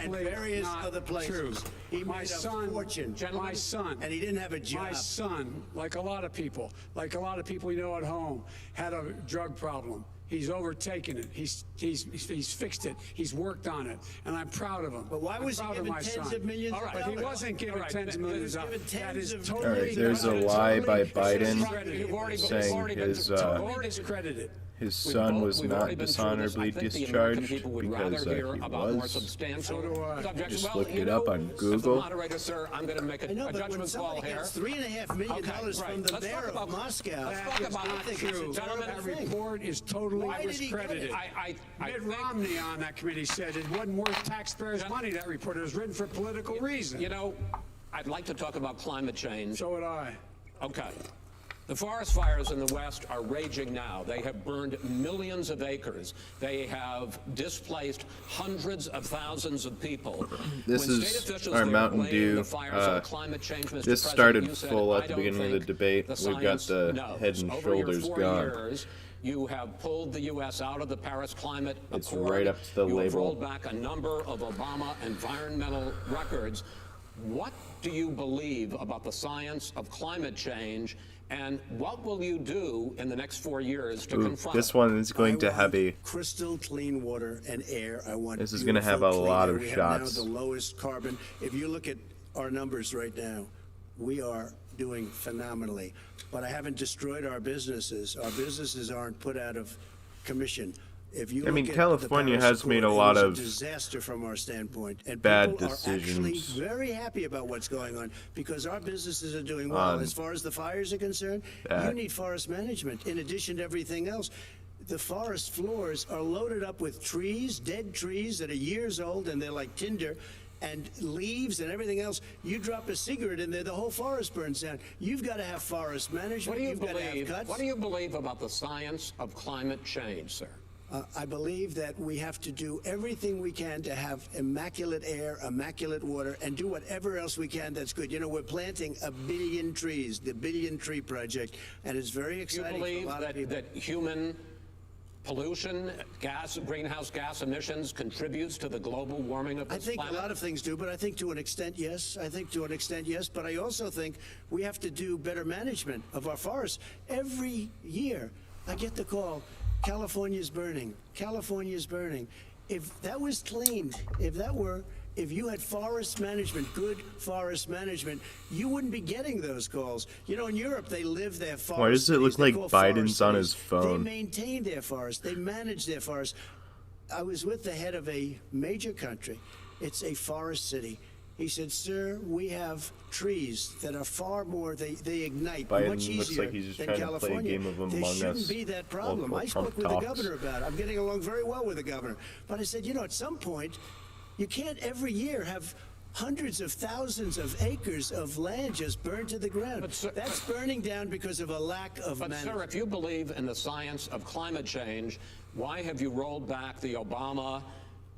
and various other places. He made a fortune. My son. And he didn't have a job. My son, like a lot of people we know at home, had a drug problem. He's overtaken it. He's fixed it. He's worked on it, and I'm proud of him. But why was he given tens of millions of dollars? But he wasn't given tens of millions of dollars. That is totally. All right, there's a lie by Biden saying his son was not dishonorably discharged because he was. Just looked it up on Google. Moderator, sir, I'm going to make a judgment call here. $3.5 million from the mayor of Moscow. That is not true. That report is totally discredited. Mitt Romney on that committee said it wasn't worth taxpayers' money, that report. It was written for political reasons. You know, I'd like to talk about climate change. So would I. Okay. The forest fires in the West are raging now. They have burned millions of acres. They have displaced hundreds of thousands of people. This is our Mountain Dew. This started full at the beginning of the debate. We've got the head and shoulders gone. You have pulled the U.S. out of the Paris Climate Accord. It's right up to the label. You have rolled back a number of Obama environmental records. What do you believe about the science of climate change, and what will you do in the next 4 years to confront this one is going to have a crystal clean water and air. I want this is going to have a lot of shots. We have now the lowest carbon. If you look at our numbers right now, we are doing phenomenally. But I haven't destroyed our businesses. Our businesses aren't put out of commission. If you look at California the Paris has made a Accord, lot it of was a disaster from our standpoint, and bad people decisions. are actually very happy about what's going on because our businesses are doing well. As far as the fires are concerned, you need forest management in addition to everything else. The forest floors are loaded up with trees, dead trees that are years old, and they're like tinder. And leaves and everything else. You drop a cigarette in there, the whole forest burns down. You've got to have forest management. What do you believe about the science of climate change, sir? I believe that we have to do everything we can to have immaculate air, immaculate water, and do whatever else we can that's good. You know, we're planting 1 billion trees, the Billion Tree Project, and it's very exciting for a lot of people. That human pollution, greenhouse gas emissions contributes to the global warming of this planet? I think a lot of things do, but I think to an extent, yes. But I also think we have to do better management of our forests. Every year, I get the call, California's burning. California's burning. If that was cleaned, if that were If you had forest management, good forest management, you wouldn't be getting those calls. You know, in Europe, they live their forest. Why does it look like Biden's on his phone? They maintain their forest. They manage their forest. I was with the head of a major country. It's a forest city. He said, sir, we have trees that are far more, they ignite Biden much easier looks like he's just than trying to California. play a game of Among there shouldn't Us be that problem. while I spoke Trump with talks. the governor about it. I'm getting along very well with the governor. But I said, you know, at some point, you can't every year have hundreds of thousands of acres of land just burned to the ground. That's burning down because of a lack of management. But, sir, if you believe in the science of climate change, why have you rolled back the Obama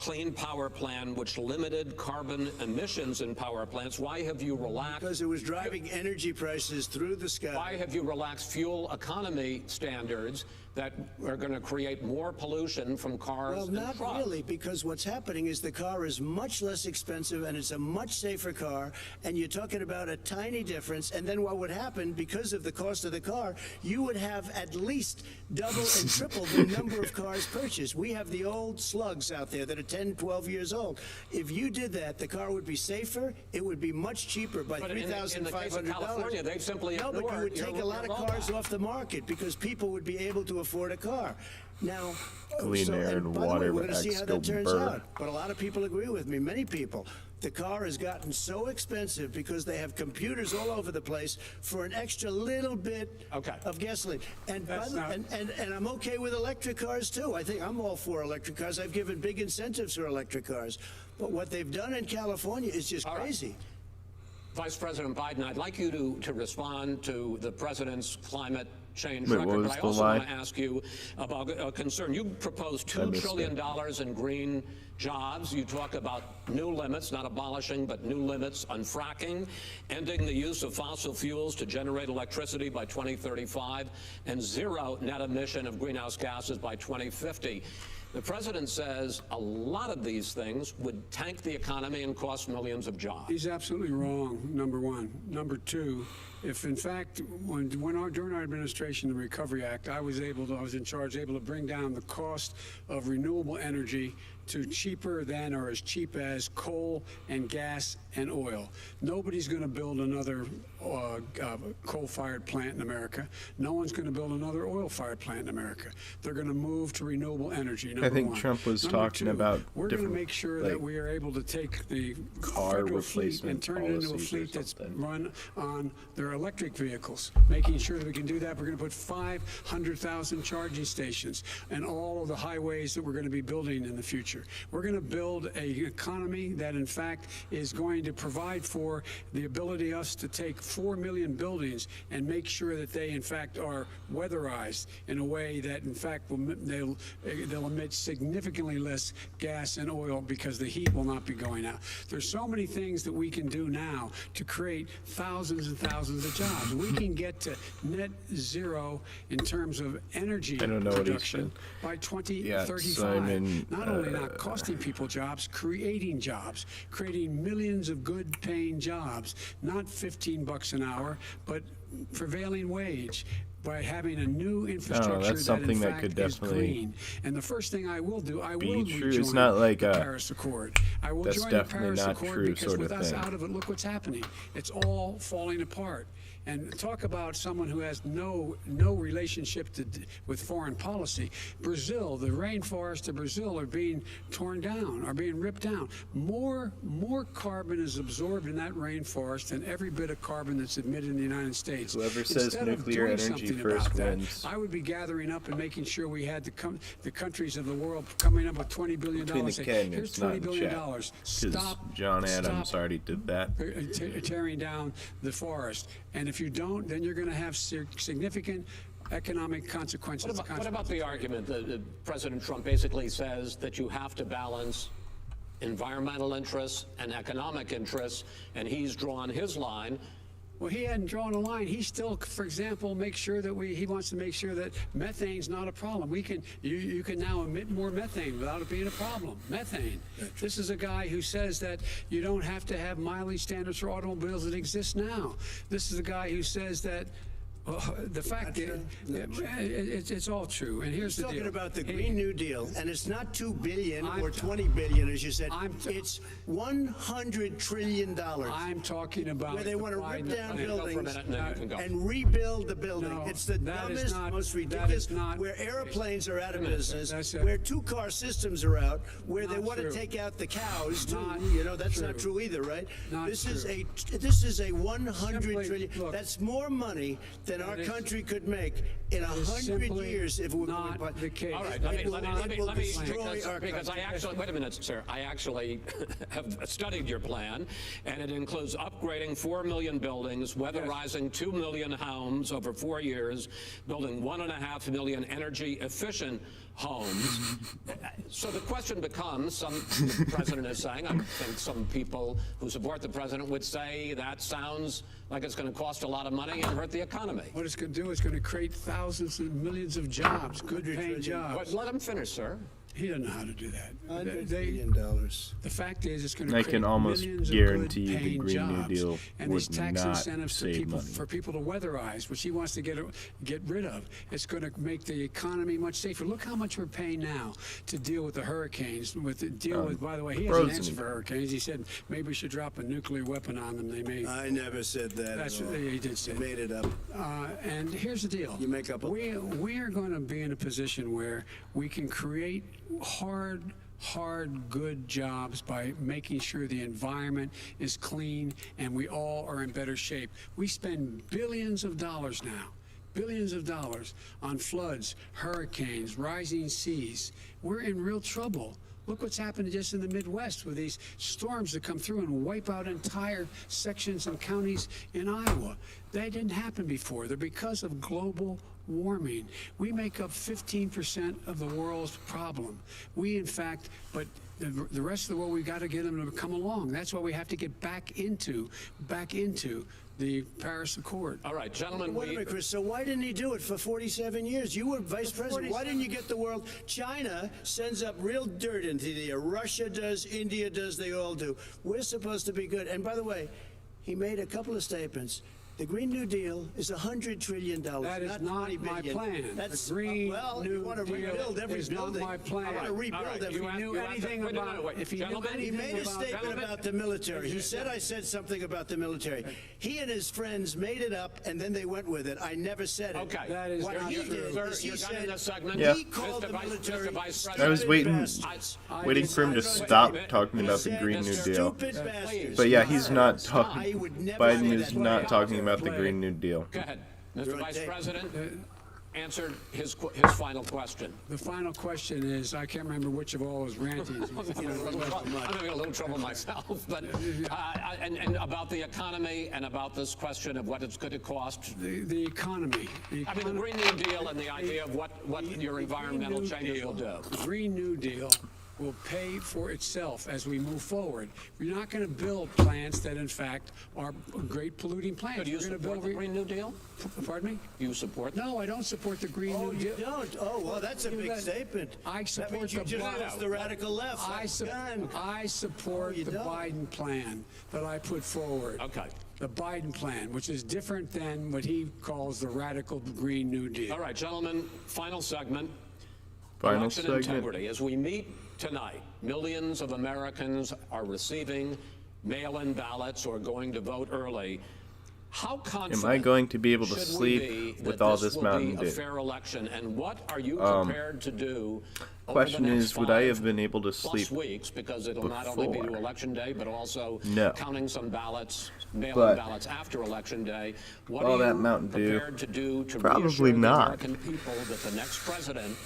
Clean Power Plan, which limited carbon emissions in power plants? Why have you relaxed? Because it was driving energy prices through the sky. Why have you relaxed fuel economy standards that are going to create more pollution from cars Well, and not trucks? really, because what's happening is the car is much less expensive and it's a much safer car, and you're talking about a tiny difference. And then what would happen, because of the cost of the car, you would have at least double and triple the number of cars purchased. We have the old slugs out there that are 10, 12 years old. If you did that, the car would be safer, it would be much cheaper by But in the case of $3,500. California, they've simply No, but you ignored would take a lot of your cars rollback. off the market because people would be able to afford a car. Now, Clean air and by the way, water we're going to see X how go that turns burr. out. But a lot of people agree with me, many people. The car has gotten so expensive because they have computers all over the place for an extra little bit of gasoline. And, and I'm okay with electric cars, too. I think I'm all for electric cars. I've given big incentives for electric cars. But what they've done in California is just crazy. Vice President Biden, I'd like you to respond to the president's climate change Wait, record, what was but I the also lie? want to ask you about a concern. You proposed I $2 missed trillion in green jobs. You talk about new limits, not abolishing, but new limits on fracking, ending the use of fossil fuels to generate electricity by 2035, and zero net emission of greenhouse gases by 2050. The president says a lot of these things would tank the economy and cost millions of jobs. He's absolutely wrong, number one. Number two, if in fact, during our administration, the Recovery Act, I was in charge, able to bring down the cost of renewable energy to cheaper than or as cheap as coal and gas and oil. Nobody's going to build another coal-fired plant in America. No one's going to build another oil-fired plant in America. They're going to move to renewable energy. I think one. Trump was Number talking two, about we're going to different, make sure like, that we are able to take the car federal fleet and replacement turn it into a policies or fleet that's something. run on their electric vehicles. Making sure that we can do that, we're going to put 500,000 charging stations and all of the highways that we're going to be building in the future. We're going to build an economy that, in fact, is going to provide for the ability of us to take 4 million buildings and make sure that they, in fact, are weatherized in a way that, in fact, they'll emit significantly less gas and oil because the heat will not be going out. There's so many things that we can do now to create thousands and thousands of jobs. We can get to net zero in terms of energy production by 2035. Not only not costing people jobs, creating jobs, creating millions of good-paying jobs, not $15 an hour, but prevailing wage, by having a new infrastructure that's something that, in that could fact, is definitely green. And the first thing I will do, I be will true. rejoin It's not like the a, Paris Accord. I will that's join the definitely Paris not Accord true because sort with of us thing. out of it, look what's happening. It's all falling apart. And talk about someone who has no relationship with foreign policy. Brazil, the rainforests of Brazil are being torn down, are being ripped down. More carbon is absorbed in that rainforest than every bit of carbon that's emitted in the United States. Whoever says Instead of nuclear doing energy something first about that, wins. I would be gathering up and making sure we had the countries of the world coming up with $20 billion. Between the Say, canyons, here's not $20 in billion. chat. Stop. John Adams already did that. Tearing down the forest. And if you don't, then you're going to have significant economic consequences. What about the argument that President Trump basically says that you have to balance environmental interests and economic interests, and he's drawn his line? Well, he hadn't drawn a line. He still, for example, make sure that he wants to make sure that methane's not a problem. You can now emit more methane without it being a problem. Methane. This is a guy who says that you don't have to have mileage standards for automobiles that exist now. This is a guy who says that The fact is, it's all true. And here's the deal. He's talking about the Green New Deal, and it's not $2 billion or $20 billion, as you said. It's $100 trillion. I'm talking about where they want to rip down buildings and rebuild the building. No, it's the dumbest, most ridiculous. Where airplanes are out of business, where two-car systems are out, where they want to take out the cows too. That's not true either, right? This is a $100 trillion. That's more money than our country could make in 100 years if we not were the case. All right, let me because I actually, wait a minute, sir. I actually have studied your plan, and it includes upgrading 4 million buildings, weatherizing 2 million homes over 4 years, building 1.5 million energy-efficient homes. So the question becomes, the president is saying, I think some people who support the president would say that sounds like it's going to cost a lot of money and hurt the economy. What it's going to do is going to create thousands and millions of jobs, good-paying jobs. But let him finish, sir. He doesn't know how to do that. $100 billion. The fact is, it's going to I create can almost millions guarantee of the good-paying Green New jobs. Deal And these would tax not incentives for people to weatherize, which he wants to get rid of, it's going to make the economy much safer. Look how much we're paying now to deal with the hurricanes. By the way, he has an answer for hurricanes. He said maybe we should drop a nuclear weapon on them. They may. I never said that. That's what he did say. You made it up. And here's the deal. You make up. We are going to be in a position where we can create hard, good jobs by making sure the environment is clean and we all are in better shape. We spend billions of dollars now. Billions of dollars on floods, hurricanes, rising seas. We're in real trouble. Look what's happened just in the Midwest with these storms that come through and wipe out entire sections and counties in Iowa. That didn't happen before. They're because of global warming. We make up 15% of the world's problem. We, in fact, but the rest of the world, we've got to get them to come along. That's why we have to get back into the Paris Accord. All right, gentlemen. Wait a minute, Chris. So why didn't he do it for 47 years? You were vice president. Why didn't you get the world? China sends up real dirt into the air. Russia does. India does. They all do. We're supposed to be good. And by the way, he made a couple of statements. The Green New Deal is $100 trillion. That is not my plan. That's the Green New you want to rebuild every is building. not my plan. I want to rebuild every If he knew anything about it, he made a statement about the military. He said I said something about the military. He and his friends made it up, and then they went with it. I never said it. Okay. That is what not he true. did is he said he called the military. I was waiting for him to stop talking about the Green New Deal. But yeah, he's not talking. Biden is not talking about the Green New Deal. Go ahead, Mr. Vice President. Answer his final question. The final question is, I can't remember which of all his rantings. I'm having a little trouble myself, but and about the economy and about this question of what it's going to cost. The economy. I mean, the Green New Deal and the idea of what your environmental changes will do. The Green New Deal will pay for itself as we move forward. We're not going to build plants that, in fact, are great polluting plants. So do you support the Green New Deal? Pardon me? You support? No, I don't support the Green New Deal. You don't? Oh, well, that's a big statement. I support that means you just the radical left. I support the Biden plan that I put forward. Okay. The Biden plan, which is different than what he calls the radical Green New Deal. All right, gentlemen, final segment. Election integrity. As we meet tonight, millions of Americans are receiving mail-in ballots or going to vote early. How confident am I going to be able to sleep with all this Mountain Dew? A fair election, and what are you prepared to do? Question is, would I have been able to sleep weeks, because it'll not only be to Election Day, but also counting some ballots, mail-in ballots after Election Day. What all are that you Mountain Dew? prepared to do to Probably reassure not. the American people that the next president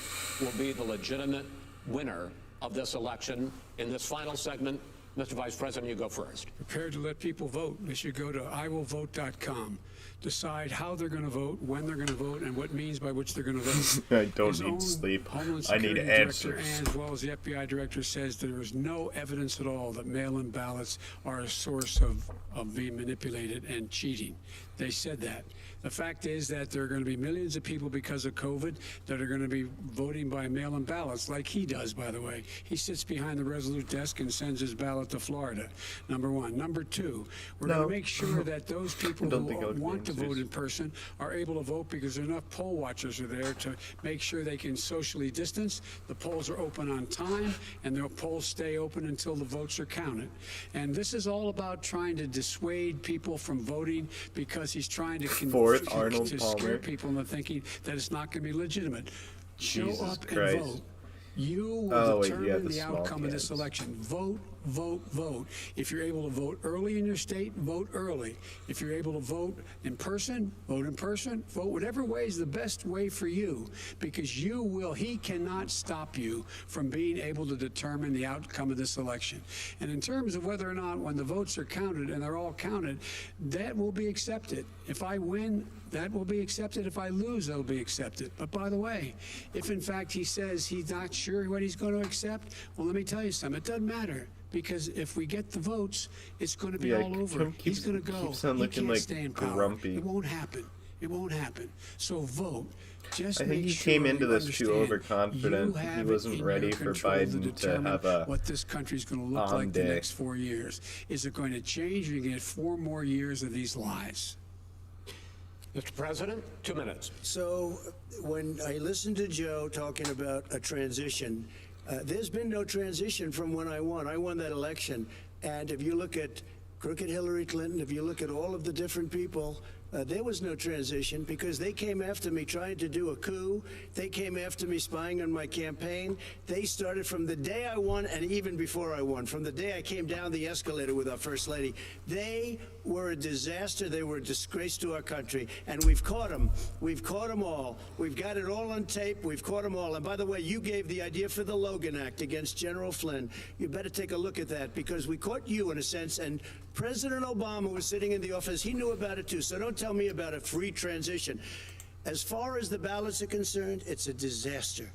will be the legitimate winner of this election? In this final segment, Mr. Vice President, you go first. Prepared to let people vote. They should go to iwillvote.com. Decide how they're going to vote, when they're going to vote, and what means by which they're going to vote. I don't need sleep. I need answers. And as well as the FBI director says, there is no evidence at all that mail-in ballots are a source of being manipulated and cheating. They said that. The fact is that there are going to be millions of people because of COVID that are going to be voting by mail-in ballots, like he does, by the way. He sits behind the Resolute desk and sends his ballot to Florida, number one. Number two, we're going to make sure that those people who want to vote in person are able to vote because enough poll watchers are there to make sure they can socially distance. The polls are open on time, and the polls stay open until the votes are counted. And this is all about trying to dissuade people from voting because he's trying to scare people into thinking that it's not going to be legitimate. Show up and vote. You will determine the outcome of this election. Vote, vote, vote. If you're able to vote early in your state, vote early. If you're able to vote in person, vote in person. Vote whatever way is the best way for you, because he cannot stop you from being able to determine the outcome of this election. And in terms of whether or not when the votes are counted, and they're all counted, that will be accepted. If I win, that will be accepted. If I lose, that'll be accepted. But by the way, if in fact he says he's not sure what he's going to accept, well, let me tell you something. It doesn't matter, because if we get the votes, it's going to be all over. He's going to go. He can't stay in power. Grumpy. It won't happen. It won't happen. So vote. Just I think he came into this too overconfident. He wasn't ready for Biden to have a what this country's going to look like the next 4 years. Is it going to change? Or you get 4 more years of these lies? Mr. President, 2 minutes. So when I listened to Joe talking about a transition, there's been no transition from when I won. I won that election. And if you look at crooked Hillary Clinton, if you look at all of the different people, there was no transition, because they came after me trying to do a coup. They came after me spying on my campaign. They started from the day I won, and even before I won, from the day I came down the escalator with our First Lady. They were a disaster. They were a disgrace to our country. And we've caught them. We've caught them all. We've got it all on tape. We've caught them all. And by the way, you gave the idea for the Logan Act against General Flynn. You better take a look at that, because we caught you in a sense, and President Obama was sitting in the office. He knew about it too. So don't tell me about a free transition. As far as the ballots are concerned, it's a disaster.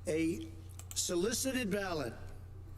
A solicited ballot,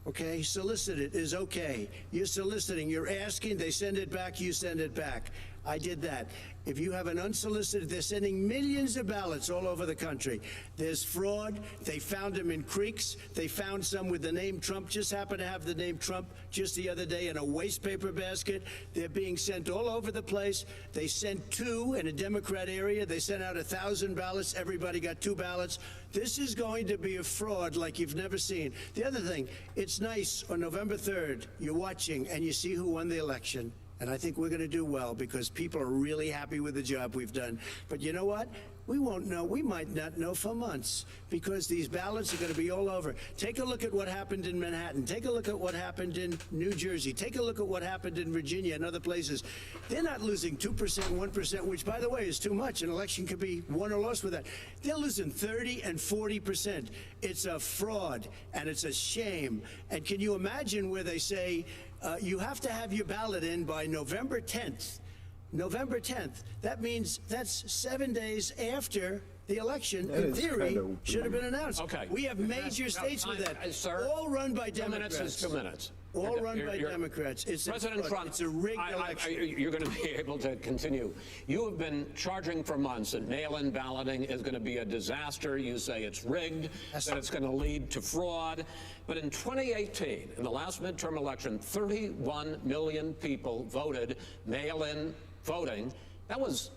okay, solicited is okay. You're soliciting, you're asking, they send it back, you send it back. I did that. If you have an unsolicited, they're sending millions of ballots all over the country. There's fraud. They found them in creeks. They found some with the name Trump, just happened to have the name Trump just the other day in a waste paper basket. They're being sent all over the place. They sent 2 in a Democrat area. They sent out 1,000 ballots. Everybody got 2 ballots. This is going to be a fraud like you've never seen. The other thing, it's nice on November 3rd, you're watching and you see who won the election. And I think we're going to do well, because people are really happy with the job we've done. But you know what? We won't know. We might not know for months, because these ballots are going to be all over. Take a look at what happened in Manhattan. Take a look at what happened in New Jersey. Take a look at what happened in Virginia and other places. They're not losing 2%, 1%, which, by the way, is too much. An election could be won or lost with that. They're losing 30 and 40%. It's a fraud, and it's a shame. And can you imagine where they say, you have to have your ballot in by November 10th. November 10th. That means that's 7 days after the election, in theory, should have been announced. Okay. We have major states with that, sir, all run by 2 Democrats. minutes is 2 minutes. All run by Democrats. It's President Trump, it's a rigged election. You're going to be able to continue. You have been charging for months that mail-in balloting is going to be a disaster. You say it's rigged, that it's going to lead to fraud. But in 2018, in the last midterm election, 31 million people voted mail-in voting. That was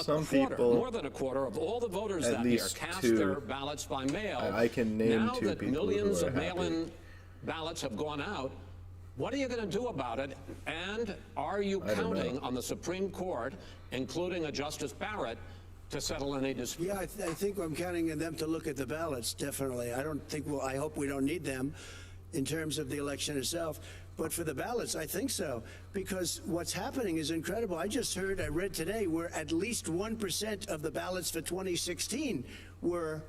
more than a quarter of all the voters that year cast their ballots by mail. I can name now 2 that people millions who are of mail-in ballots have gone out, what are you going to do about it? And are you counting on the Supreme Court, including a Justice Barrett, to settle any dispute? Yeah, I think I'm counting on them to look at the ballots, definitely. I hope we don't need them in terms of the election itself. But for the ballots, I think so, because what's happening is incredible. I read today, where at least 1% of the ballots for 2016 were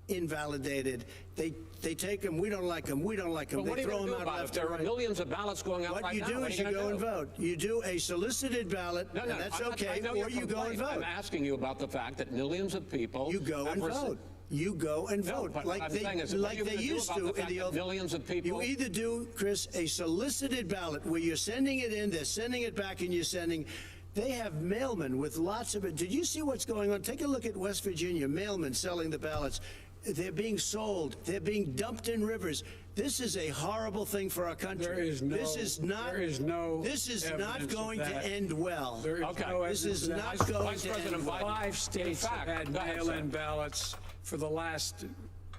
invalidated. They take them. We don't like them. We don't like them. Well, they throw them out left and right. There are millions of ballots going out right now. What you do is you go and vote. You do a solicited ballot, and that's okay, or you go and vote. I'm asking you about the fact that millions of people. You go and vote. You go and vote, like they used to in the old. Millions of people. You either do, Chris, a solicited ballot where you're sending it in, they're sending it back, and you're sending. They have mailmen with lots of it. Did you see what's going on? Take a look at West Virginia. Mailmen selling the ballots. They're being sold. They're being dumped in rivers. This is a horrible thing for our country. This is not going to end well. This is not going to end well. 5 states have had mail-in ballots for the last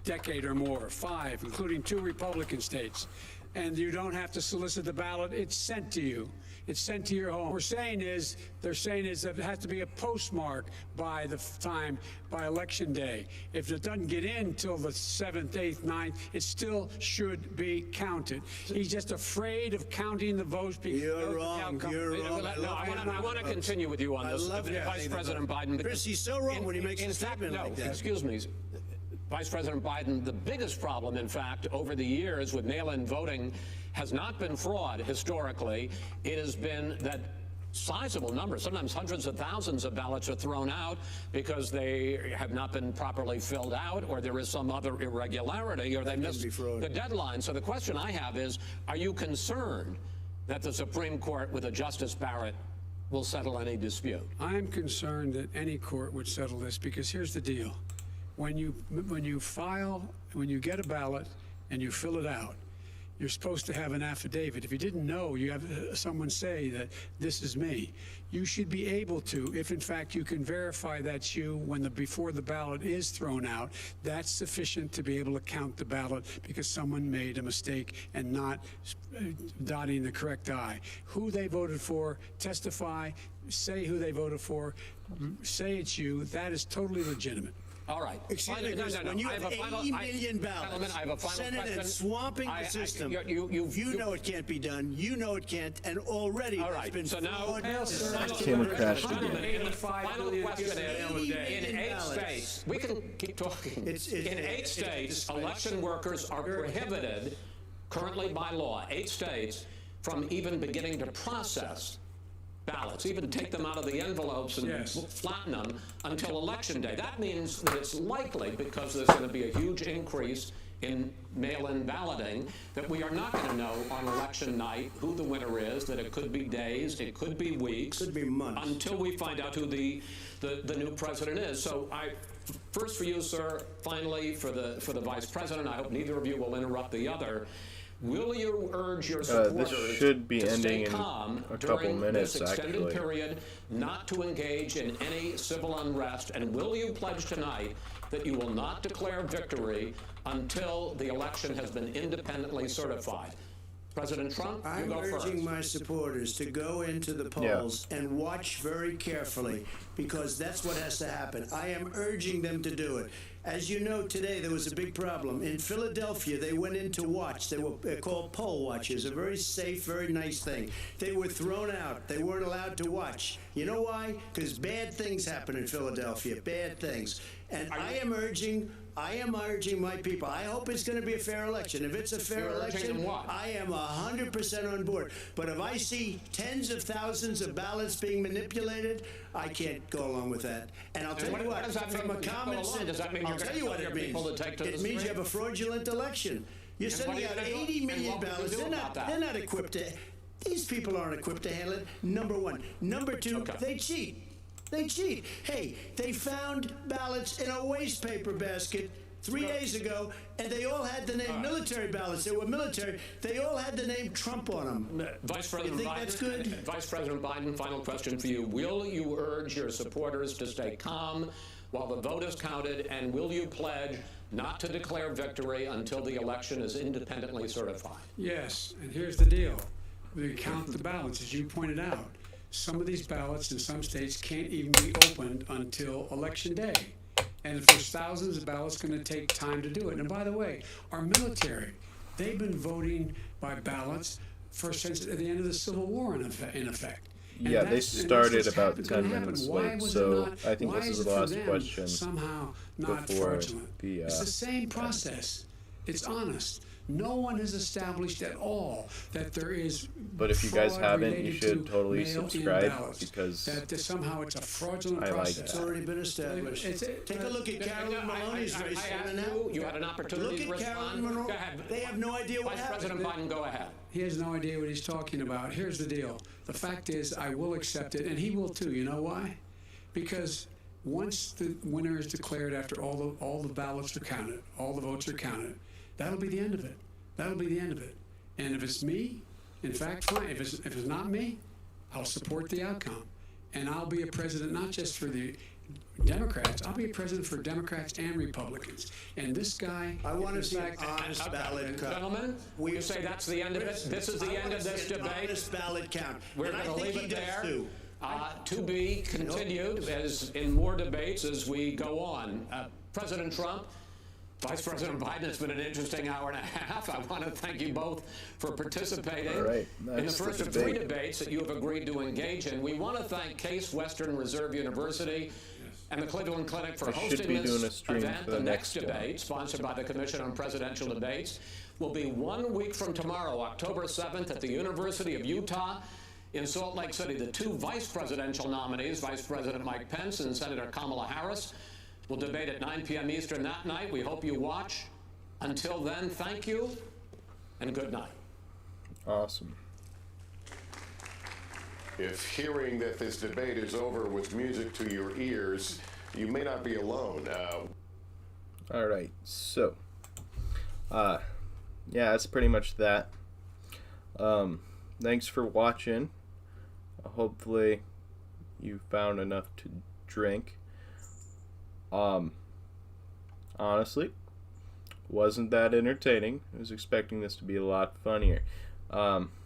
decade or more. 5, including 2 Republican states. And you don't have to solicit the ballot. It's sent to you. It's sent to your home. They're saying is that it has to be a postmark by election day. If it doesn't get in till the 7th, 8th, 9th, it still should be counted. He's just afraid of counting the votes because you're wrong. You're wrong. I want to continue with you on this, Vice President Biden. Chris, he's so wrong when he makes a statement like that. Excuse me. Vice President Biden, the biggest problem, in fact, over the years with mail-in voting has not been fraud historically. It has been that sizable numbers, sometimes hundreds of thousands of ballots are thrown out because they have not been properly filled out, or there is some other irregularity, or they missed the deadline. So the question I have is, are you concerned that the Supreme Court with a Justice Barrett will settle any dispute? I'm concerned that any court would settle this because here's the deal. When you get a ballot and you fill it out, you're supposed to have an affidavit. If you didn't know, you have someone say that this is me. You should be able to, if in fact you can verify that's you before the ballot is thrown out, that's sufficient to be able to count the ballot because someone made a mistake and not dotting the correct I. Who they voted for, testify, say who they voted for, say it's you. That is totally legitimate. All right. Excuse me, when you have 80 million ballots, Senate and swamping the system, you know it can't be done. You know it can't, and already there's been fraud. Camera crashed again. Final question is, in 8 states, we can keep talking. In 8 states, election workers are prohibited, currently by law, 8 states, from even beginning to process ballots, even take them out of the envelopes and flatten them until Election Day. That means that it's likely, because there's going to be a huge increase in mail-in balloting, that we are not going to know on election night who the winner is, that it could be days, it could be weeks, could be months, until we find out who the new president is. So first for you, sir, finally for the Vice President, I hope neither of you will interrupt the other. Will you urge your supporters this should be to ending stay in calm a couple during minutes, this extended actually. period, not to engage in any civil unrest? And will you pledge tonight that you will not declare victory until the election has been independently certified? President Trump, you I'm go first. urging my supporters to go into the polls and watch very carefully, because that's what has to happen. I am urging them to do it. As you know, today there was a big problem. In Philadelphia, they went in to watch. They were called poll watchers, a very safe, very nice thing. They were thrown out. They weren't allowed to watch. You know why? Because bad things happen in Philadelphia, bad things. And I am urging my people. I hope it's going to be a fair election. If it's a fair election, I am 100% on board. But if I see tens of thousands of ballots being manipulated, I can't go along with that. And I'll tell you what, from a common sense, I'll tell you what it means. It means you have a fraudulent election. You're sending out 80 million ballots. They're not equipped to. These people aren't equipped to handle it. Number one. Number two, they cheat. They cheat. Hey, they found ballots in a waste paper basket 3 days ago, and they all had the name military ballots. They were military. They all had the name Trump on them. Vice President you think Biden, that's good? Vice President Biden, final question for you. Will you urge your supporters to stay calm while the vote is counted, and will you pledge not to declare victory until the election is independently certified? Yes, and here's the deal. We count the ballots, as you pointed out. Some of these ballots in some states can't even be opened until Election Day. And if there's thousands of ballots, it's going to take time to do it. And by the way, our military, they've been voting by ballots since at the end of the Civil War, in effect. Yeah, they started about 10 minutes late, so I think this is the last question somehow not before fraudulent. It's the same process. It's honest. No one has established at all that there is. But if you guys haven't, you should totally subscribe, because that somehow it's a fraudulent I like process. that. It's already been established. Take a look at Carolyn Maloney's race. You had an opportunity to Look at Carolyn respond. Monroe. Go ahead. They have no idea what Vice happened. President Biden, go ahead. He has no idea what he's talking about. Here's the deal. The fact is, I will accept it, and he will too. You know why? Because once the winner is declared after all the ballots are counted, all the votes are counted, that'll be the end of it. That'll be the end of it. And if it's me, in fact, fine. If it's not me, I'll support the outcome. And I'll be a president not just for the Democrats, I'll be a president for Democrats and Republicans. And this guy... I want to see an honest ballot count. Gentlemen, you say that's the end of it? This is the end of this debate? Honest ballot count. We're going to leave it there. To be continued as in more debates as we go on. President Trump, Vice President Biden, it's been an interesting hour and a half. I want to thank you both for participating in the first of 3 debates that you have agreed to engage in. We want to thank Case Western Reserve University and the Cleveland Clinic for hosting this event. The next debate, sponsored by the Commission on Presidential Debates, will be 1 week from tomorrow, October 7th, at the University of Utah in Salt Lake City. The 2 vice presidential nominees, Vice President Mike Pence and Senator Kamala Harris, will debate at 9 p.m. Eastern that night. We hope you watch. Until then, thank you and good night. Awesome. If hearing that this debate is over was music to your ears, you may not be alone. All right, so, yeah, that's pretty much that. Thanks for watching. Hopefully you found enough to drink. Honestly, wasn't that entertaining. I was expecting this to be a lot funnier.